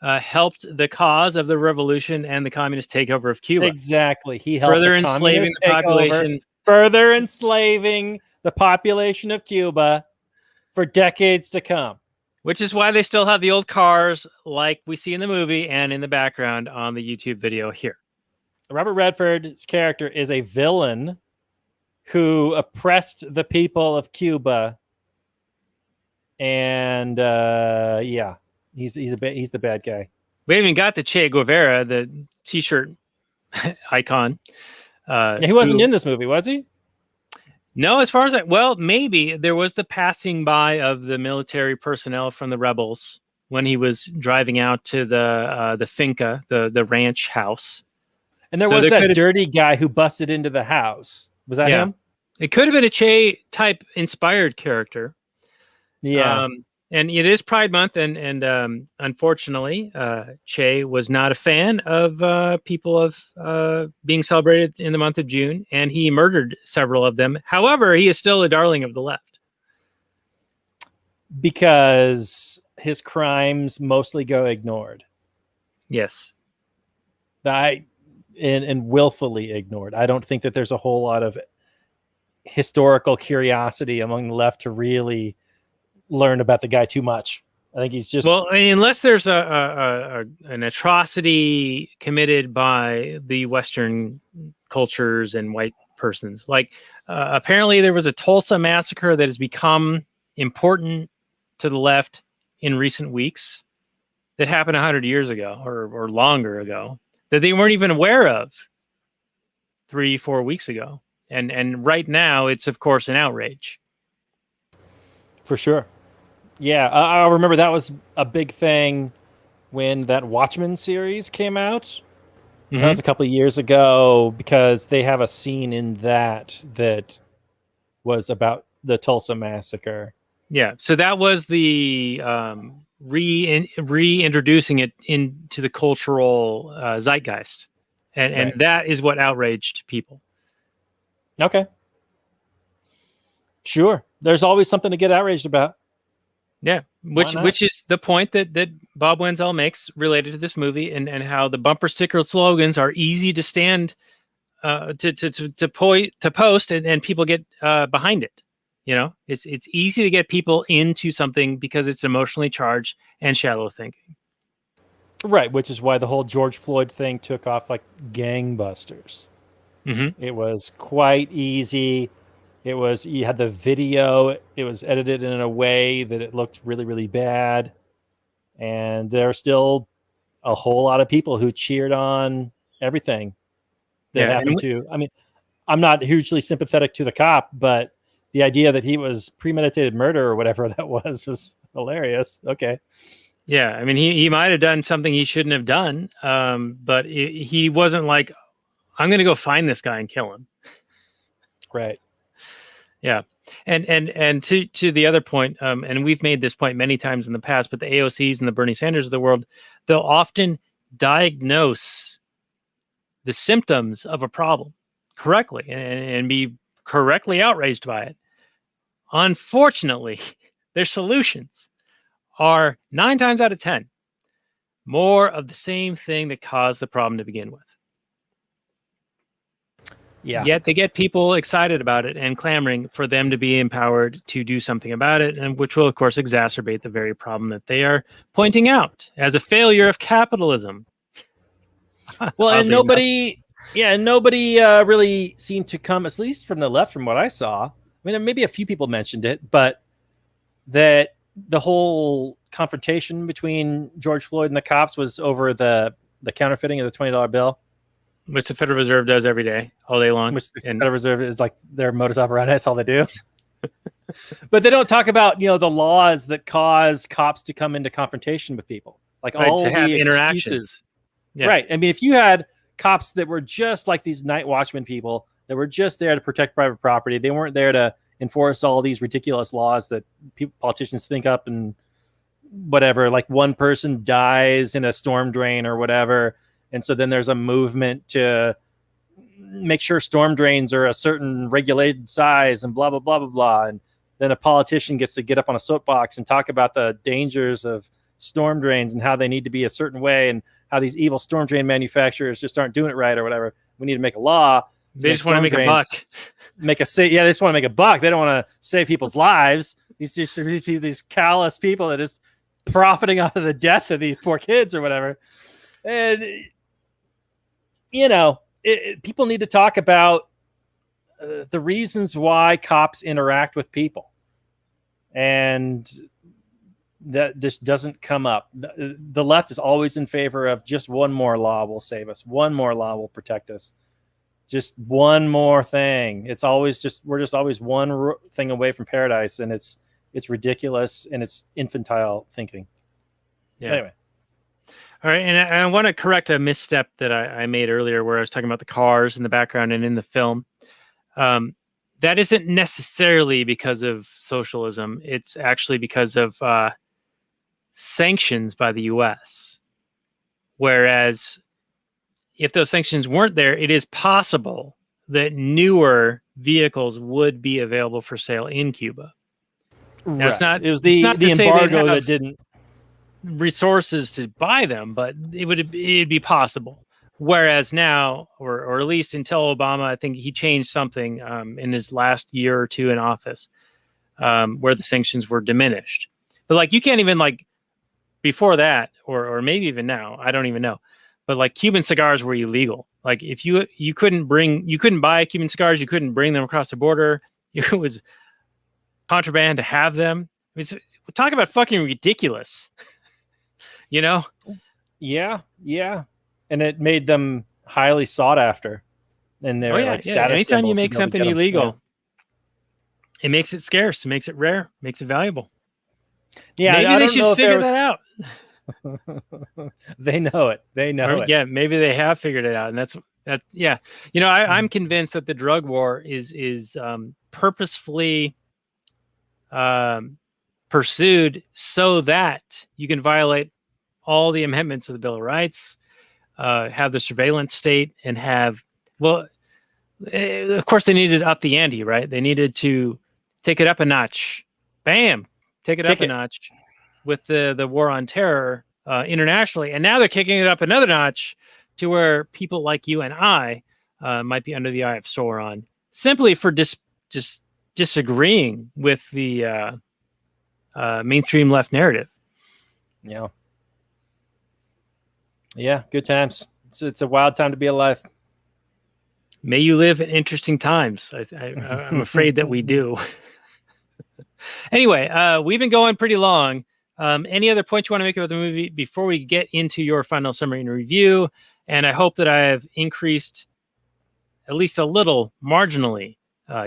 helped the cause of the revolution and the communist takeover of Cuba. Exactly. He helped further enslaving the population. Further enslaving the population of Cuba for decades to come. Which is why they still have the old cars like we see in the movie and in the background on the YouTube video here. Robert Redford's character is a villain who oppressed the people of Cuba. And he's the bad guy. We haven't even got the Che Guevara, the T-shirt icon. He wasn't in this movie, was he? No, as far as maybe there was the passing by of the military personnel from the rebels when he was driving out to the finca, the ranch house. And there was that dirty guy who busted into the house. Was that him? It could have been a Che type inspired character. Yeah. And it is Pride Month, and unfortunately, Che was not a fan of people of being celebrated in the month of June, and he murdered several of them. However, he is still a darling of the left. Because his crimes mostly go ignored. Yes. And willfully ignored. I don't think that there's a whole lot of historical curiosity among the left to really learn about the guy too much. I think he's just unless there's an atrocity committed by the Western cultures and white persons. Like apparently there was a Tulsa massacre that has become important to the left in recent weeks that happened 100 years ago or longer ago that they weren't even aware of 3-4 weeks ago. And right now it's of course an outrage. For sure. Yeah, I remember that was a big thing when that Watchmen series came out. Mm-hmm. That was a couple of years ago because they have a scene in that was about the Tulsa massacre. Yeah, so that was the reintroducing it into the cultural zeitgeist, and that is what outraged people. Okay, sure. There's always something to get outraged about. Yeah, which is the point that Bob Wenzel makes related to this movie, and how the bumper sticker slogans are easy to stand to post, and people get behind it. You know, it's easy to get people into something because it's emotionally charged and shallow thinking. Right, which is why the whole George Floyd thing took off like gangbusters. Mm-hmm. It was quite easy. You had the video. It was edited in a way that it looked really, really bad. And there are still a whole lot of people who cheered on everything that happened to. I mean, I'm not hugely sympathetic to the cop, but the idea that he was premeditated murder or whatever that was hilarious. Okay. Yeah. I mean, he might have done something he shouldn't have done. But he wasn't like, I'm going to go find this guy and kill him. Right. Yeah. And to the other point, and we've made this point many times in the past, but the AOCs and the Bernie Sanders of the world, they'll often diagnose the symptoms of a problem correctly and be correctly outraged by it. Unfortunately, their solutions are 9 times out of 10 more of the same thing that caused the problem to begin with. Yeah. Yet they get people excited about it and clamoring for them to be empowered to do something about it, and which will, of course, exacerbate the very problem that they are pointing out as a failure of capitalism. Well, and nobody really seemed to come, at least from the left, from what I saw. I mean, maybe a few people mentioned it, but that the whole confrontation between George Floyd and the cops was over the counterfeiting of the $20 bill. Which the Federal Reserve does every day, all day long. Which the Federal Reserve is like their modus operandi. That's all they do. But they don't talk about, the laws that cause cops to come into confrontation with people. Like all to have the interactions. Yeah. Right. I mean, if you had cops that were just like these night watchman people that were just there to protect private property, they weren't there to enforce all these ridiculous laws that politicians think up and whatever. Like one person dies in a storm drain or whatever. And so then there's a movement to make sure storm drains are a certain regulated size and blah, blah, blah, blah, blah. And then a politician gets to get up on a soapbox and talk about the dangers of storm drains and how they need to be a certain way and how these evil storm drain manufacturers just aren't doing it right or whatever. We need to make a law. They just want to make a buck. They just want to make a buck. They don't want to save people's lives. These callous people that are just profiting off of the death of these poor kids or whatever. And people need to talk about the reasons why cops interact with people. And that this doesn't come up. The left is always in favor of just one more law will save us. One more law will protect us. Just one more thing. It's always we're just always one thing away from paradise. And it's ridiculous and it's infantile thinking. Yeah. Anyway. All right, and I want to correct a misstep that I made earlier where I was talking about the cars in the background and in the film. That isn't necessarily because of socialism. It's actually because of sanctions by the U.S. Whereas if those sanctions weren't there, it is possible that newer vehicles would be available for sale in Cuba. Now, it's not. It was it's not the to say they'd embargo that have didn't. resources to buy them, but it'd be possible. Whereas now, or at least until Obama, I think he changed something in his last year or two in office, where the sanctions were diminished. But like, you can't even, like, before that, or maybe even now, I don't even know. But like, Cuban cigars were illegal. Like, if you couldn't buy Cuban cigars, you couldn't bring them across the border. It was contraband to have them. I mean, talk about fucking ridiculous. You know? Yeah. And it made them highly sought after. And they're like status Anytime you symbols to make go and something get 'em. illegal, it makes it scarce, it makes it rare, makes it valuable. Yeah, maybe I they don't know should if there figure was- that out. They know it. Yeah, maybe they have figured it out, and that's. Yeah, you know, I'm convinced that the drug war is purposefully pursued so that you can violate all the amendments of the Bill of Rights, have the surveillance state, and have, well, of course they needed to up the ante, right? They needed to take it up a notch. Bam, take it up a notch with the war on terror internationally, and now they're kicking it up another notch to where people like you and I might be under the eye of Sauron simply for just disagreeing with the mainstream left narrative. Yeah, good times. It's a wild time to be alive. May you live in interesting times. I'm afraid that we do. Anyway, we've been going pretty long. Any other points you want to make about the movie before we get into your final summary and review? And I hope that I have increased at least a little, marginally,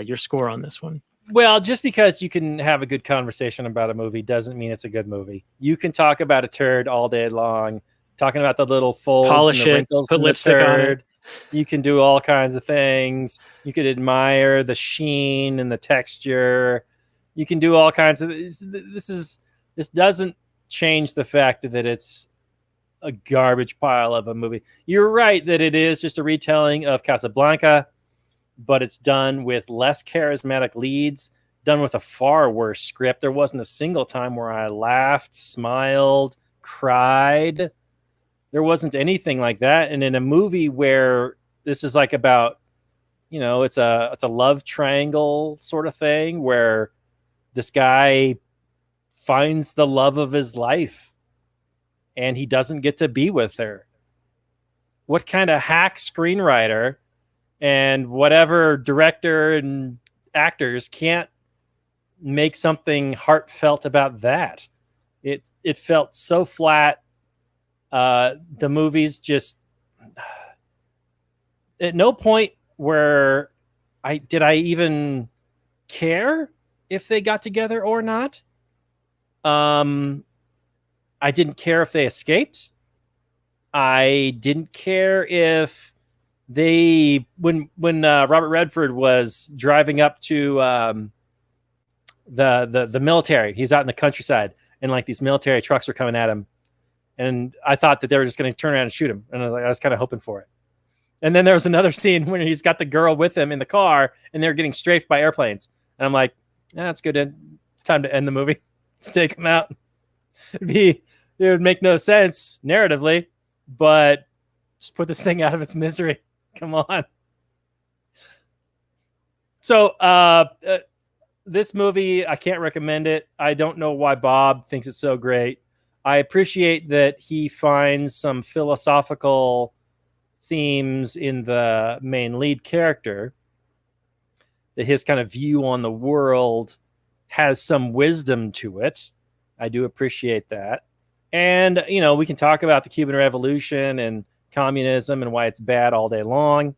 your score on this one. Well, just because you can have a good conversation about a movie doesn't mean it's a good movie. You can talk about a turd all day long, talking about the little folds Polish and the it, wrinkles put in the lipstick on turd. it. You can do all kinds of things. You could admire the sheen and the texture. You can do all kinds of this doesn't change the fact that it's a garbage pile of a movie. You're right that it is just a retelling of Casablanca, but it's done with less charismatic leads, done with a far worse script. There wasn't a single time where I laughed, smiled, cried. There wasn't anything like that. And in a movie where this is like about, you know, it's a love triangle sort of thing where this guy finds the love of his life and he doesn't get to be with her. What kind of hack screenwriter and whatever director and actors can't make something heartfelt about that? It felt so flat. The movie's just at no point where I even care if they got together or not. I didn't care if they escaped. I didn't care if they when Robert Redford was driving up to the military. He's out in the countryside, and like these military trucks were coming at him. And I thought that they were just going to turn around and shoot him. And I was kind of hoping for it. And then there was another scene when he's got the girl with him in the car and they're getting strafed by airplanes. And I'm like, that's good. Time to end the movie. Let's take him out. It would make no sense narratively, but just put this thing out of its misery. Come on. So this movie, I can't recommend it. I don't know why Bob thinks it's so great. I appreciate that he finds some philosophical themes in the main lead character, that his kind of view on the world has some wisdom to it. I do appreciate that. And, you know, we can talk about the Cuban Revolution and communism and why it's bad all day long.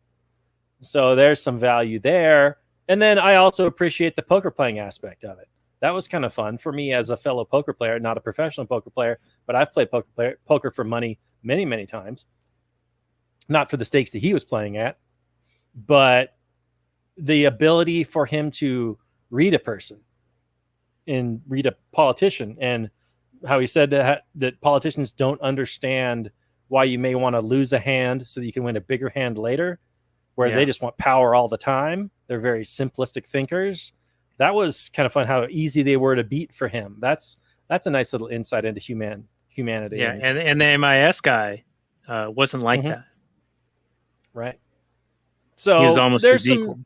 So there's some value there. And then I also appreciate the poker playing aspect of it. That was kind of fun for me as a fellow poker player, not a professional poker player, but I've played poker for money many, many times. Not for the stakes that he was playing at, but the ability for him to read a person and read a politician and how he said that politicians don't understand why you may want to lose a hand so that you can win a bigger hand later, where Yeah. they just want power all the time. They're very simplistic thinkers. That was kind of fun how easy they were to beat for him. That's a nice little insight into humanity. Yeah, and the MIS guy wasn't like Mhm. that. Right. He was So almost there's his equal.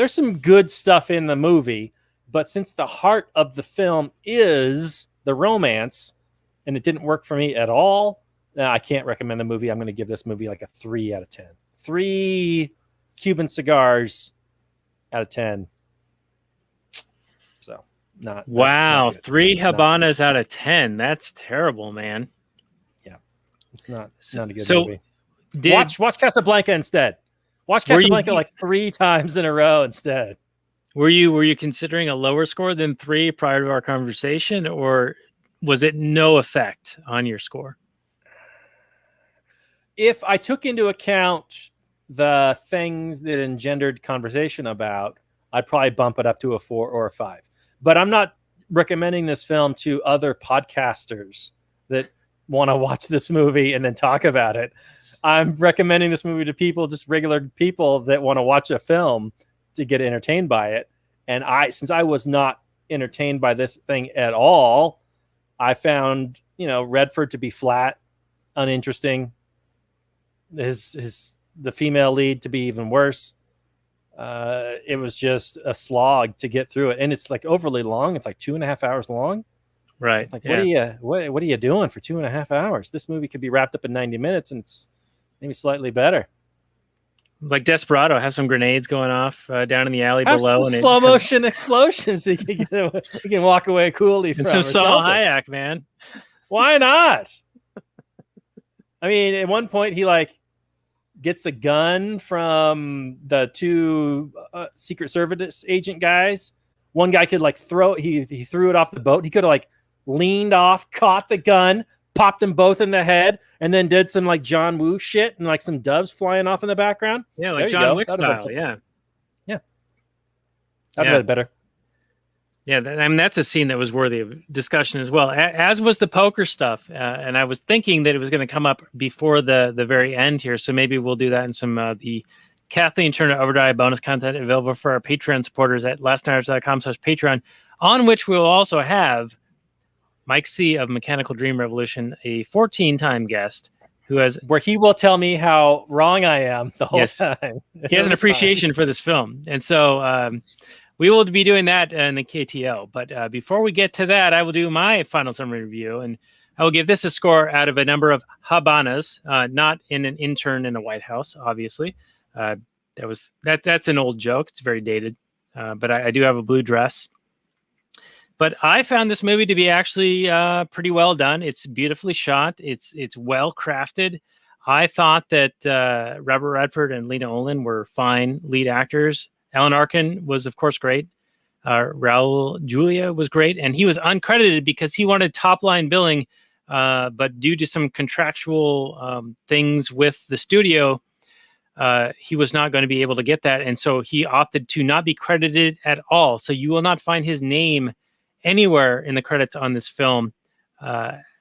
some good stuff in the movie, but since the heart of the film is the romance, and it didn't work for me at all, I can't recommend the movie. I'm going to give this movie like a 3 out of 10. 3 Cuban cigars out of 10. So not Wow, not good. 3 Not- Habanas out of 10. That's terrible, man. It's not a good So movie. did Watch Casablanca instead. Watch Were you- Casablanca like 3 times in a row instead. were you considering a lower score than 3 prior to our conversation, or was it no effect on your score? If I took into account the things that engendered conversation about, I'd probably bump it up to a 4 or a 5. But I'm not recommending this film to other podcasters that want to watch this movie and then talk about it. I'm recommending this movie to people, just regular people that want to watch a film to get entertained by it. And since I was not entertained by this thing at all, I found, Redford to be flat, uninteresting. The female lead to be even worse. It was just a slog to get through it, and it's like overly long. It's like 2.5 hours long. Right. It's like, yeah. what are you doing for 2.5 hours? This movie could be wrapped up in 90 minutes, and it's maybe slightly better. Like Desperado, have some grenades going off down in the alley Have below, some and slow motion explosions. You can walk away coolly from. and some or Salma something. Hayek, man. Why not? I mean, at one point he gets a gun from the 2 Secret Service agent guys. One guy could throw it. He threw it off the boat. He could have leaned off, caught the gun, popped them both in the head, and then did some John Woo shit and some doves flying off in the background. Yeah, There like you John go. Wick That'd have been style. something. Yeah. That'd have been better. Yeah, that's a scene that was worthy of discussion as well, as was the poker stuff. And I was thinking that it was going to come up before the very end here, so maybe we'll do that in some the Kathleen Turner Overdrive bonus content available for our Patreon supporters at lastnighters.com/Patreon, on which we will also have Mike C. of Mechanical Dream Revolution, a 14-time guest who has Where he will tell me how wrong I am the whole Yes. time. he has an appreciation for this film. And so we will be doing that in the KTO. But before we get to that, I will do my final summary review. And I will give this a score out of a number of Habanas, not in an intern in a White House, obviously. That's an old joke. It's very dated. But I do have a blue dress. But I found this movie to be actually pretty well done. It's beautifully shot. It's well crafted. I thought that Robert Redford and Lena Olin were fine lead actors. Alan Arkin was, of course, great. Raul Julia was great. And he was uncredited because he wanted top-line billing. But due to some contractual things with the studio, he was not going to be able to get that. And so he opted to not be credited at all. So you will not find his name anywhere in the credits on this film,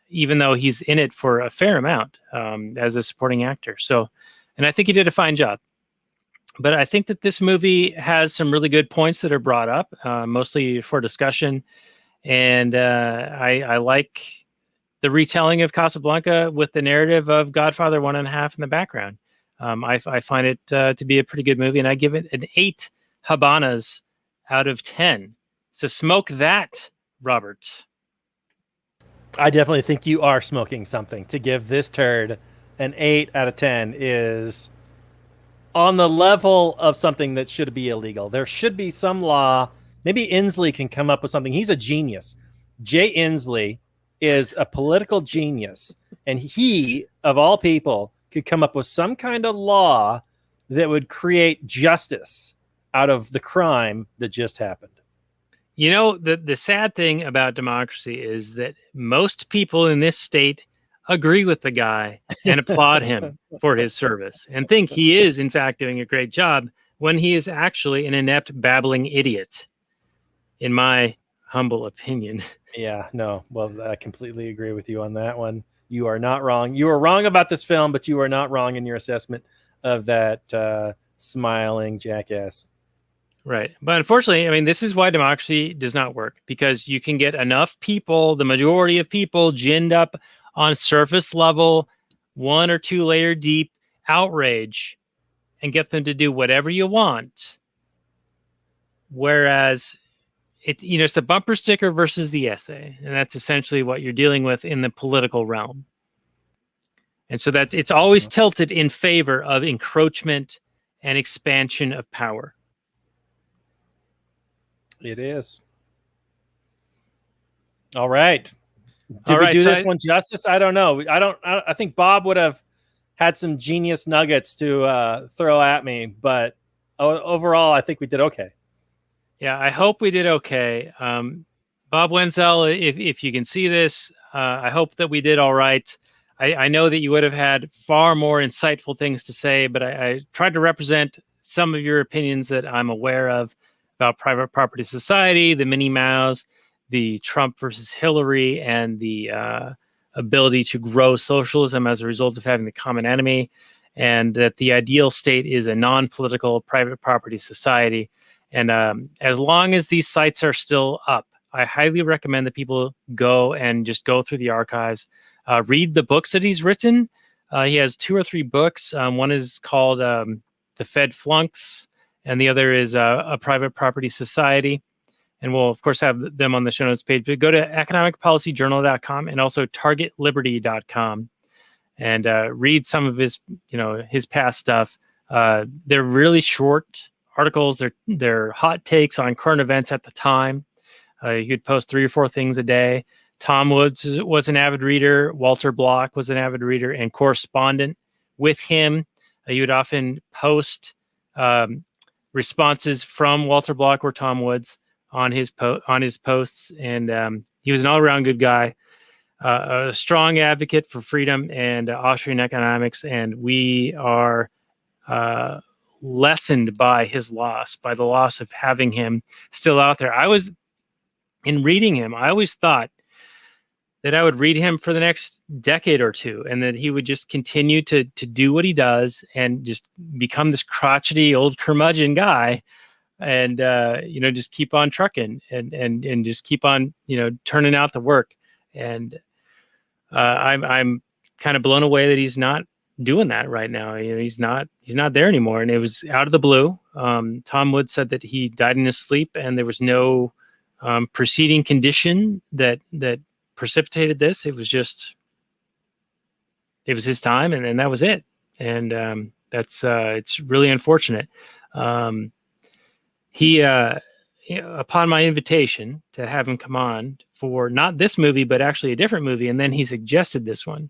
even though he's in it for a fair amount as a supporting actor. So, and I think he did a fine job. But I think that this movie has some really good points that are brought up, mostly for discussion. And I like the retelling of Casablanca with the narrative of Godfather 1.5 in the background. I find it to be a pretty good movie, and I give it an 8 Habanas out of 10. So smoke that, Robert. I definitely think you are smoking something. To give this turd an 8 out of 10 is on the level of something that should be illegal. There should be some law. Maybe Inslee can come up with something. He's a genius. Jay Inslee is a political genius, and he, of all people, could come up with some kind of law that would create justice out of the crime that just happened. You know, the sad thing about democracy is that most people in this state agree with the guy and applaud him for his service and think he is, in fact, doing a great job when he is actually an inept, babbling idiot, in my humble opinion. Yeah, no. Well, I completely agree with you on that one. You are not wrong. You are wrong about this film, but you are not wrong in your assessment of that smiling jackass. Right. But unfortunately, I mean, this is why democracy does not work, because you can get enough people, the majority of people, ginned up on surface level, 1 or 2 layer deep outrage and get them to do whatever you want. Whereas it's the bumper sticker versus the essay. And that's essentially what you're dealing with in the political realm. And so it's always tilted in favor of encroachment and expansion of power. It is. All right. Did All we right, do so this one justice? I don't know. I think Bob would have had some genius nuggets to throw at me, but overall, I think we did okay. Yeah, I hope we did okay. Bob Wenzel, if you can see this, I hope that we did all right. I know that you would have had far more insightful things to say, but I tried to represent some of your opinions that I'm aware of about private property society, the Minnie Mouse, the Trump versus Hillary, and the ability to grow socialism as a result of having the common enemy, and that the ideal state is a non-political private property society. And as long as these sites are still up, I highly recommend that people go and just go through the archives, read the books that he's written. He has 2 or 3 books. One is called The Fed Flunks, and the other is A Private Property Society. And we'll, of course, have them on the show notes page. But go to economicpolicyjournal.com and also targetliberty.com and read some of his past stuff. They're really short articles. They're hot takes on current events at the time. You could post 3 or 4 things a day. Tom Woods was an avid reader. Walter Block was an avid reader and correspondent with him. You would often post responses from Walter Block or Tom Woods on his posts, and he was an all-around good guy, a strong advocate for freedom and Austrian economics, and we are lessened by his loss, by the loss of having him still out there. In reading him, I always thought that I would read him for the next decade or 2, and that he would just continue to do what he does and just become this crotchety old curmudgeon guy, and just keep on trucking and just keep on turning out the work. And I'm kind of blown away that he's not doing that right now. He's not there anymore, and it was out of the blue. Tom Woods said that he died in his sleep, and there was no preceding condition that precipitated this. It was his time, and that was it. And that's it's really unfortunate. He upon my invitation to have him come on for not this movie, but actually a different movie, and then he suggested this one.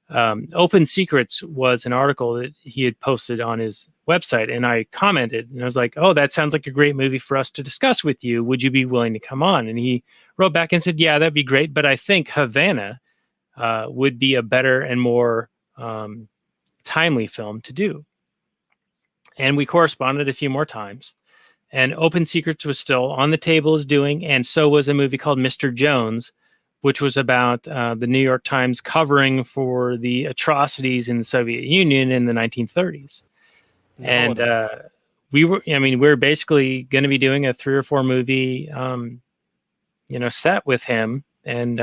Open Secrets was an article that he had posted on his website, and I commented, and I was like, "Oh, that sounds like a great movie for us to discuss with you. Would you be willing to come on?" And he wrote back and said, "Yeah, that'd be great, but I think Havana would be a better and more timely film to do." And we corresponded a few more times, and Open Secrets was still on the table as doing, and so was a movie called Mr. Jones, which was about the New York Times covering for the atrocities in the Soviet Union in the 1930s. And we were basically going to be doing a 3 or 4 movie, set with him. And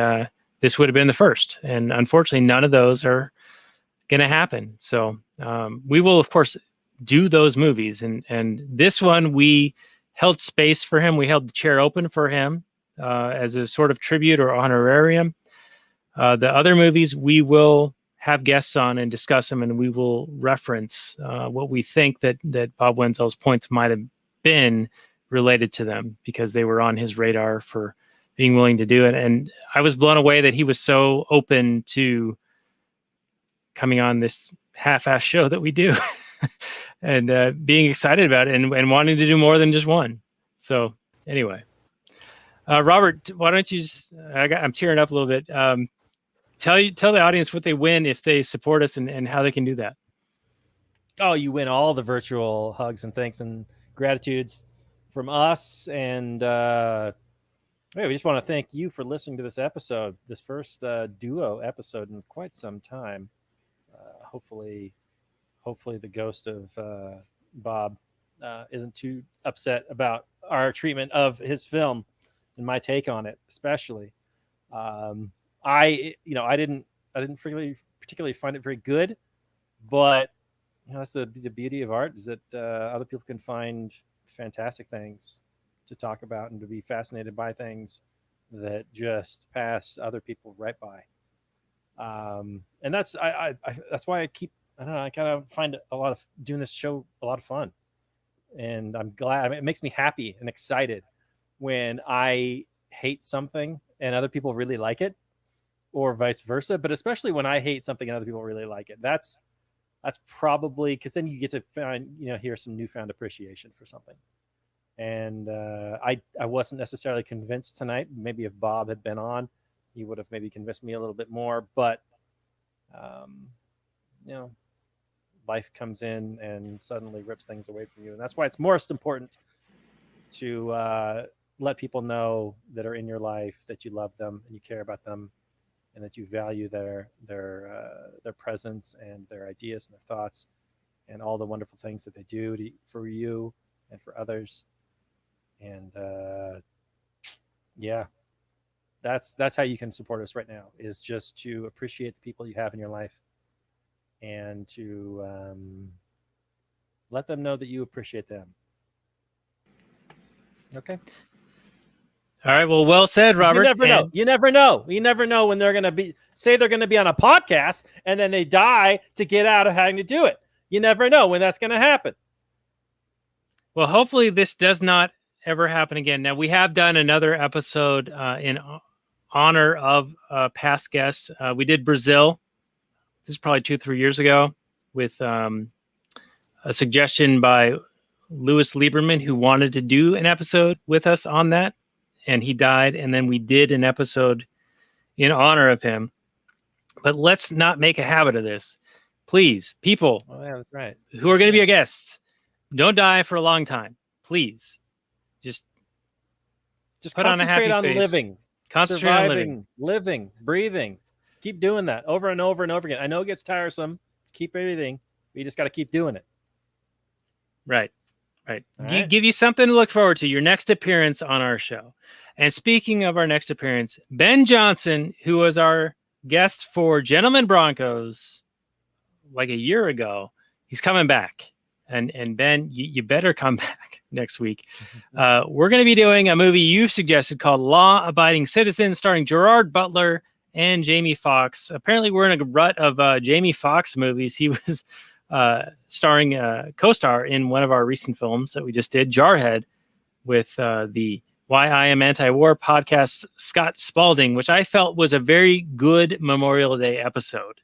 this would have been the first. And unfortunately, none of those are going to happen. So we will, of course, do those movies. And this one, we held space for him. We held the chair open for him as a sort of tribute or honorarium. The other movies, we will have guests on and discuss them, and we will reference what we think that Bob Wenzel's points might have been related to them, because they were on his radar for being willing to do it. And I was blown away that he was so open to coming on this half-ass show that we do and being excited about it and wanting to do more than just one. So anyway, Robert, why don't you I'm tearing up a little bit. Tell the audience what they win if they support us and how they can do that. Oh, you win all the virtual hugs and thanks and gratitudes from us and Hey, we just want to thank you for listening to this episode, this first duo episode in quite some time. Hopefully the ghost of Bob isn't too upset about our treatment of his film and my take on it, especially. I didn't particularly find it very good, but that's the beauty of art, is that other people can find fantastic things to talk about and to be fascinated by things that just pass other people right by. And that's why I keep, I don't know, I kind of find a lot of doing this show a lot of fun. And I'm glad, I mean, it makes me happy and excited when I hate something and other people really like it, or vice versa. But especially when I hate something and other people really like it. That's probably, because then you get to find, hear some newfound appreciation for something. And I wasn't necessarily convinced tonight. Maybe if Bob had been on, he would have maybe convinced me a little bit more. But life comes in and suddenly rips things away from you, and that's why it's most important to let people know that are in your life that you love them and you care about them, and that you value their presence and their ideas and their thoughts and all the wonderful things that they do for you and for others. And that's how you can support us right now, is just to appreciate the people you have in your life and to let them know that you appreciate them. Okay. All right. Well said, Robert. You never know when they're going to be on a podcast and then they die to get out of having to do it. You never know when that's going to happen. Well, hopefully this does not ever happen again. Now, we have done another episode in honor of a past guest. We did Brazil. This is probably 2-3 years ago, with a suggestion by Louis Lieberman, who wanted to do an episode with us on that, and he died. And then we did an episode in honor of him. But let's not make a habit of this. Please, people that's right, who are going to be our guests, don't die for a long time. Please. Just put on a happy face. Living. Concentrate on living, breathing. Keep doing that over and over and over again. I know it gets tiresome to keep everything, but you just got to keep doing it. Right. Give you something to look forward to, your next appearance on our show. And speaking of our next appearance, Ben Johnson, who was our guest for Gentlemen Broncos like a year ago, he's coming back. And Ben, you better come back next week. We're going to be doing a movie you've suggested called Law Abiding Citizen, starring Gerard, Butler, and Jamie Foxx. Apparently, we're in a rut of Jamie Foxx movies. He was co-star in one of our recent films that we just did, Jarhead, with the Why I Am Anti-War podcast, Scott Spalding, which I felt was a very good Memorial Day episode.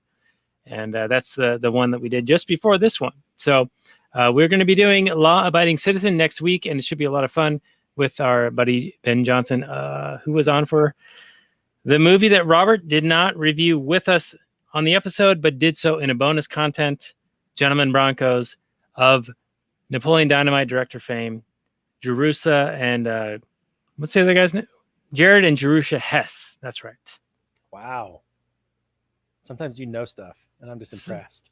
And that's the one that we did just before this one. So we're going to be doing Law Abiding Citizen next week, and it should be a lot of fun with our buddy Ben Johnson, who was on for the movie that Robert did not review with us on the episode, but did so in a bonus content, Gentlemen Broncos, of Napoleon Dynamite director fame, Jerusha and what's the other guy's name? Jared and Jerusha Hess. That's right. Wow. Sometimes you know stuff, and I'm just impressed.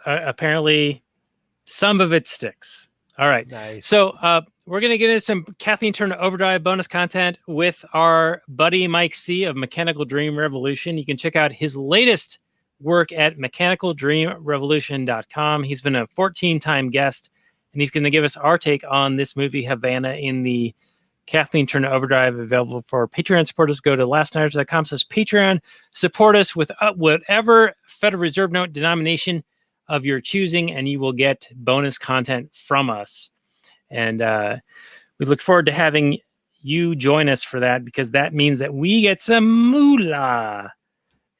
Apparently, some of it sticks. All right. Nice. So we're going to get into some Kathleen Turner Overdrive bonus content with our buddy Mike C. of Mechanical Dream Revolution. You can check out his latest work at mechanicaldreamrevolution.com. He's been a 14-time guest, and he's going to give us our take on this movie, Havana, in the Kathleen Turner Overdrive, available for Patreon supporters. Go to lastnighters.com/Patreon. Support us with whatever Federal Reserve note denomination of your choosing, and you will get bonus content from us. And we look forward to having you join us for that, because that means that we get some moolah,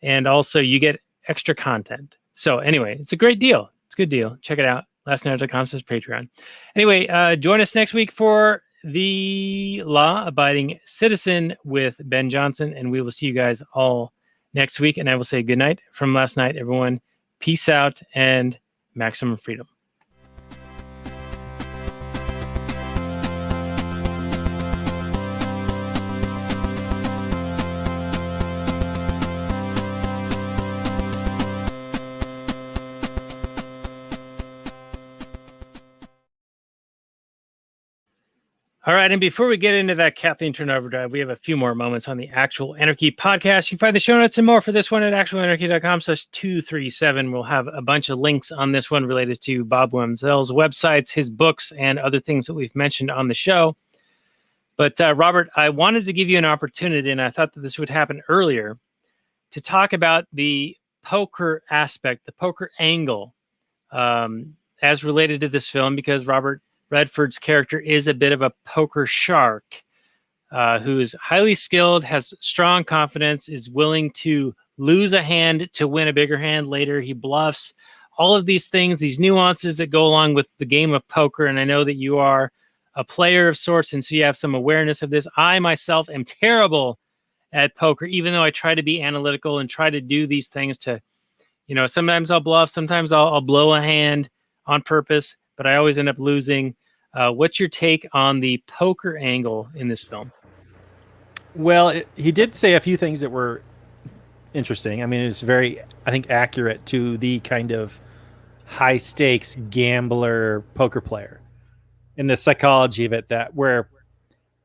and also you get extra content. So anyway, it's a great deal. It's a good deal. Check it out. lastnighters.com/Patreon. Anyway, join us next week for the Law Abiding Citizen with Ben Johnson, and we will see you guys all next week. And I will say good night from last night, everyone. Peace out and maximum freedom. All right, and before we get into that Kathleen Turn Overdrive, we have a few more moments on the Actual Anarchy podcast. You can find the show notes and more for this one at actualanarchy.com/237. We'll have a bunch of links on this one related to Bob Wenzel's websites, his books, and other things that we've mentioned on the show. But Robert, I wanted to give you an opportunity, and I thought that this would happen earlier, to talk about the poker aspect, the poker angle, as related to this film, because Robert Redford's character is a bit of a poker shark who is highly skilled, has strong confidence, is willing to lose a hand to win a bigger hand later. He bluffs. All of these things, these nuances that go along with the game of poker. And I know that you are a player of sorts, and so you have some awareness of this. I myself am terrible at poker, even though I try to be analytical and try to do these things to, sometimes I'll bluff, sometimes I'll blow a hand on purpose, but I always end up losing. What's your take on the poker angle in this film? Well, he did say a few things that were interesting. I mean, it's very, I think, accurate to the kind of high stakes gambler poker player and the psychology of it, that where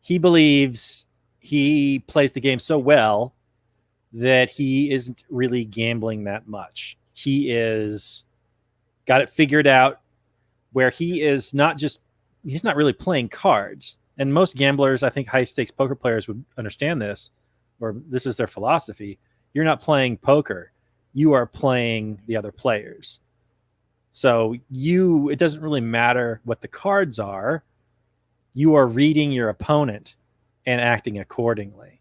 he believes he plays the game so well that he isn't really gambling that much. He is got it figured out, where he is not just, he's not really playing cards. And most gamblers, I think high stakes poker players would understand this, or this is their philosophy. You're not playing poker. You are playing the other players. So it doesn't really matter what the cards are. You are reading your opponent and acting accordingly.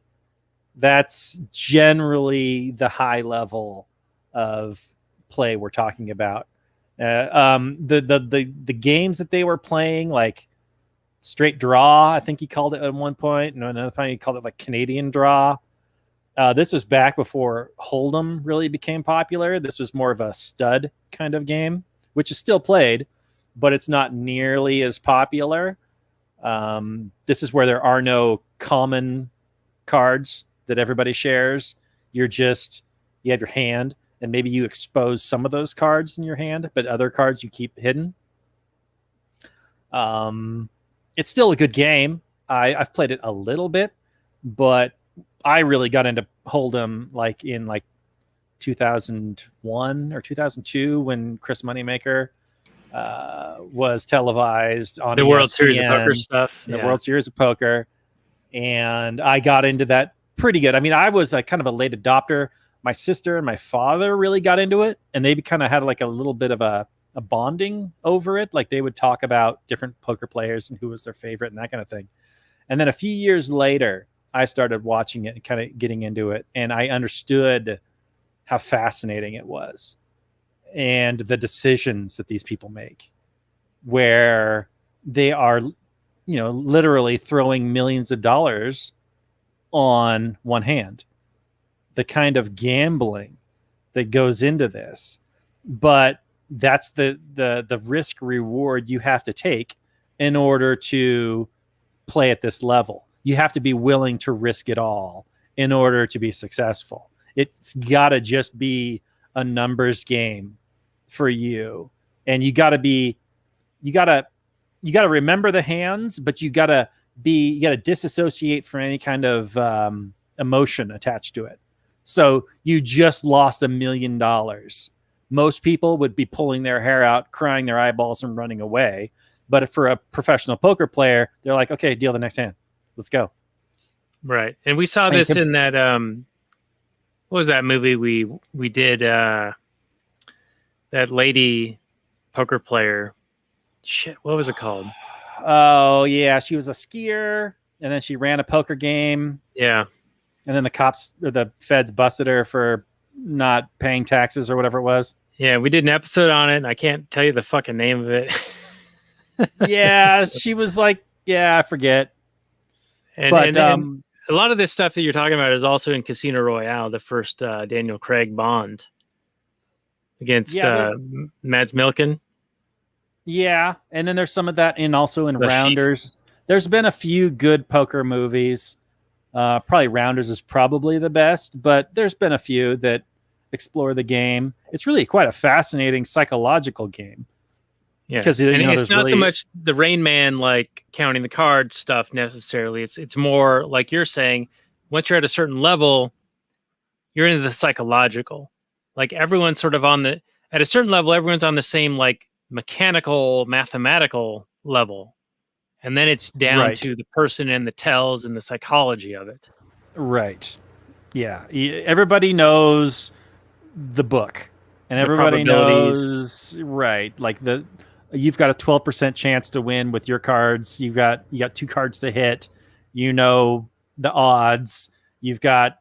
That's generally the high level of play we're talking about. The games that they were playing, like straight draw, I think he called it at one point, and another time he called it like Canadian draw. This was back before Hold'em really became popular. This was more of a stud kind of game, which is still played, but it's not nearly as popular. This is where there are no common cards that everybody shares. You have your hand, and maybe you expose some of those cards in your hand, but other cards you keep hidden. It's still a good game. I've played it a little bit, but I really got into Hold'em in 2001 or 2002 when Chris Moneymaker was televised on the World Series of Poker stuff. The World Series of Poker. And I got into that pretty good. I mean, I was kind of a late adopter. My sister and my father really got into it, and they kind of had like a little bit of a bonding over it. Like they would talk about different poker players and who was their favorite and that kind of thing. And then a few years later, I started watching it and kind of getting into it, and I understood how fascinating it was and the decisions that these people make, where they are, literally throwing millions of dollars on one hand. The kind of gambling that goes into this, but that's the risk reward you have to take in order to play at this level. You have to be willing to risk it all in order to be successful. It's got to just be a numbers game for you, and you got to remember the hands, but you got to disassociate from any kind of emotion attached to it. So you just lost $1 million. Most people would be pulling their hair out, crying their eyeballs, and running away. But for a professional poker player, they're like, okay, deal the next hand. Let's go. Right. And we saw this in that, what was that movie we did? That lady poker player. Shit, what was it called? Oh, yeah. She was a skier, and then she ran a poker game. Yeah. And then the cops or the feds busted her for not paying taxes or whatever it was. Yeah, we did an episode on it, and I can't tell you the fucking name of it. Yeah, she was like, I forget. And a lot of this stuff that you're talking about is also in Casino Royale, the first Daniel Craig Bond against Mads Mikkelsen. Yeah, and then there's some of that also in Rounders. There's been a few good poker movies. Probably Rounders is probably the best, but there's been a few that explore the game. It's really quite a fascinating psychological game. Yeah, 'Cause, you and know, it's there's not so really- much the Rain Man like counting the cards stuff necessarily. It's more like you're saying. Once you're at a certain level, you're into the psychological. Like everyone's sort of at a certain level, everyone's on the same like mechanical, mathematical level, and then it's down Right. to the person and the tells and the psychology of it. Right. Yeah. Everybody knows the book, and The everybody probabilities. knows, right? Like you've got a 12% chance to win with your cards. You got 2 cards to hit. You know the odds. You've got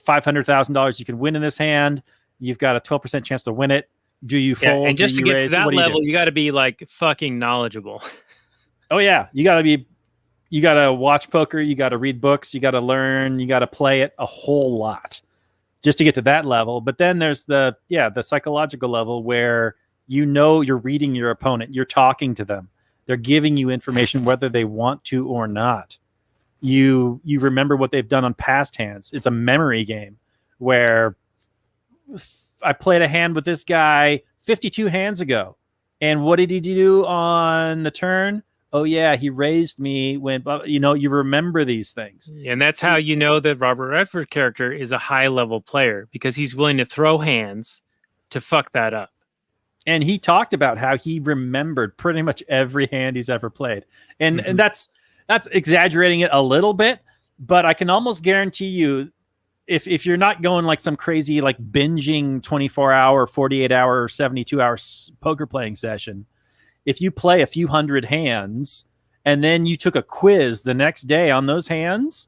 $500,000 you can win in this hand. You've got a 12% chance to win it. Do you fold? And just Do to you get to raise? that What do you do? level, you got to be like fucking knowledgeable. Oh yeah, you got to watch poker, you got to read books, you got to learn, you got to play it a whole lot just to get to that level. But then there's the psychological level where you're reading your opponent, you're talking to them. They're giving you information whether they want to or not. You remember what they've done on past hands. It's a memory game where I played a hand with this guy 52 hands ago. And what did he do on the turn? Oh yeah, he raised me when, you remember these things. And that's how you know that Robert Redford character is a high level player, because he's willing to throw hands to fuck that up. And he talked about how he remembered pretty much every hand he's ever played. And that's exaggerating it a little bit, but I can almost guarantee you, if you're not going like some crazy like binging 24-hour, 48-hour, 72-hour poker playing session, if you play a few hundred hands and then you took a quiz the next day on those hands,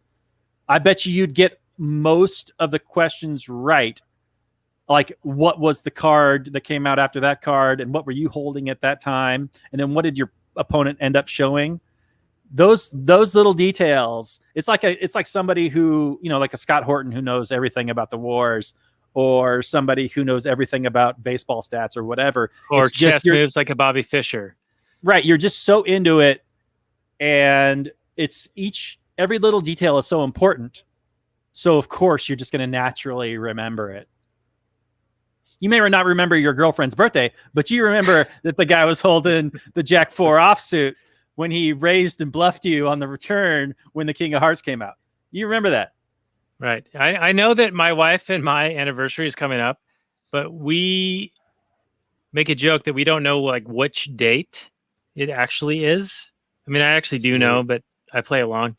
I bet you'd get most of the questions right. Like, what was the card that came out after that card, and what were you holding at that time, and then what did your opponent end up showing? Those little details. It's like somebody who, like a Scott Horton who knows everything about the wars, or somebody who knows everything about baseball stats or whatever. Or it's chess moves like a Bobby Fischer. Right. You're just so into it. And every little detail is so important. So of course you're just going to naturally remember it. You may or not remember your girlfriend's birthday, but you remember that the guy was holding the Jack 4 offsuit when he raised and bluffed you on the return when the King of Hearts came out. You remember that. Right. I know that my wife and my anniversary is coming up, but we make a joke that we don't know like which date it actually is. I mean, I actually do know, but I play along.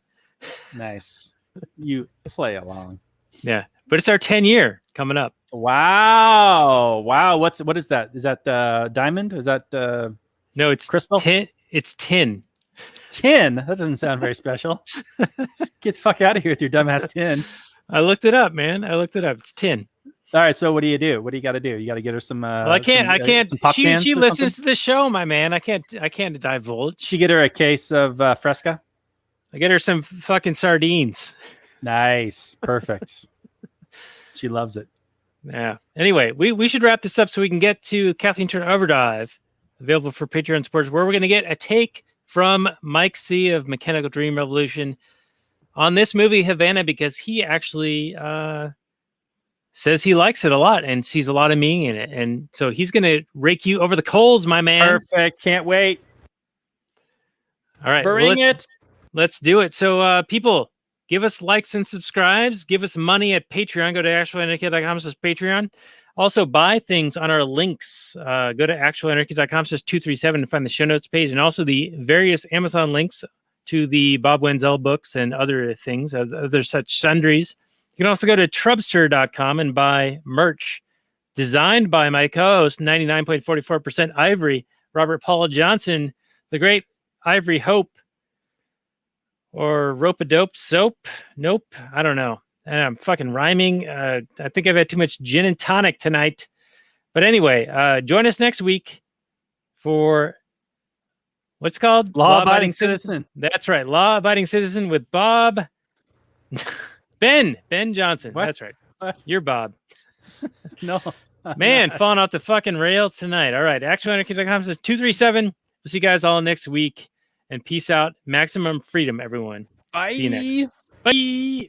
Nice. You play along. Yeah. But it's our 10-year coming up. Wow. What is that? Is that diamond? Is that no, it's crystal? Tin. It's tin. Tin? That doesn't sound very special. Get the fuck out of here with your dumbass tin. I looked it up, man. It's tin. All right, so what do you do? What do you got to do? You got to get her some. Well, I can't. She listens to the show, my man. I can't divulge. She get her a case of Fresca. I get her some fucking sardines. Nice, perfect. She loves it. Yeah. Anyway, we should wrap this up so we can get to Kathleen Turner Overdrive, available for Patreon supporters, where we're going to get a take from Mike C. of Mechanical Dream Revolution on this movie Havana, because he actually says he likes it a lot and sees a lot of meaning in it, and so he's going to rake you over the coals, my man. Perfect. Can't wait. All right, bring it. Let's do it. So, people, give us likes and subscribes. Give us money at Patreon. Go to actualanarchy.com/Patreon. Also, buy things on our links. Go to actualanarchy.com/237 to find the show notes page, and also the various Amazon links to the Bob Wenzel books and other things, other such sundries. You can also go to trubster.com and buy merch designed by my co-host, 99.44% Ivory, Robert Paul Johnson, the great Ivory Hope, or Rope-a-Dope Soap. Nope, I don't know. And I'm fucking rhyming. I think I've had too much gin and tonic tonight. But anyway, join us next week for what's called? Law-Abiding Citizen. That's right. Law-Abiding Citizen with Bob. Ben Johnson. What? That's right. What? You're Bob. No. Man, falling off the fucking rails tonight. All right. Actualanarchy.com/237. We'll see you guys all next week. And peace out. Maximum freedom, everyone. Bye. See you next. Bye.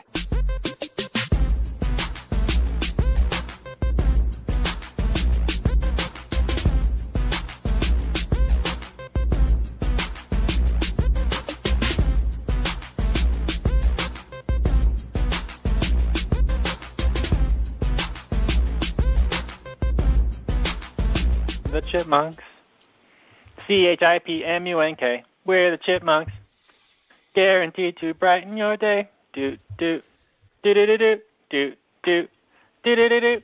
the Chipmunks. CHIPMUNK. We're the Chipmunks. Guaranteed to brighten your day. Do do do do do do do do do do do.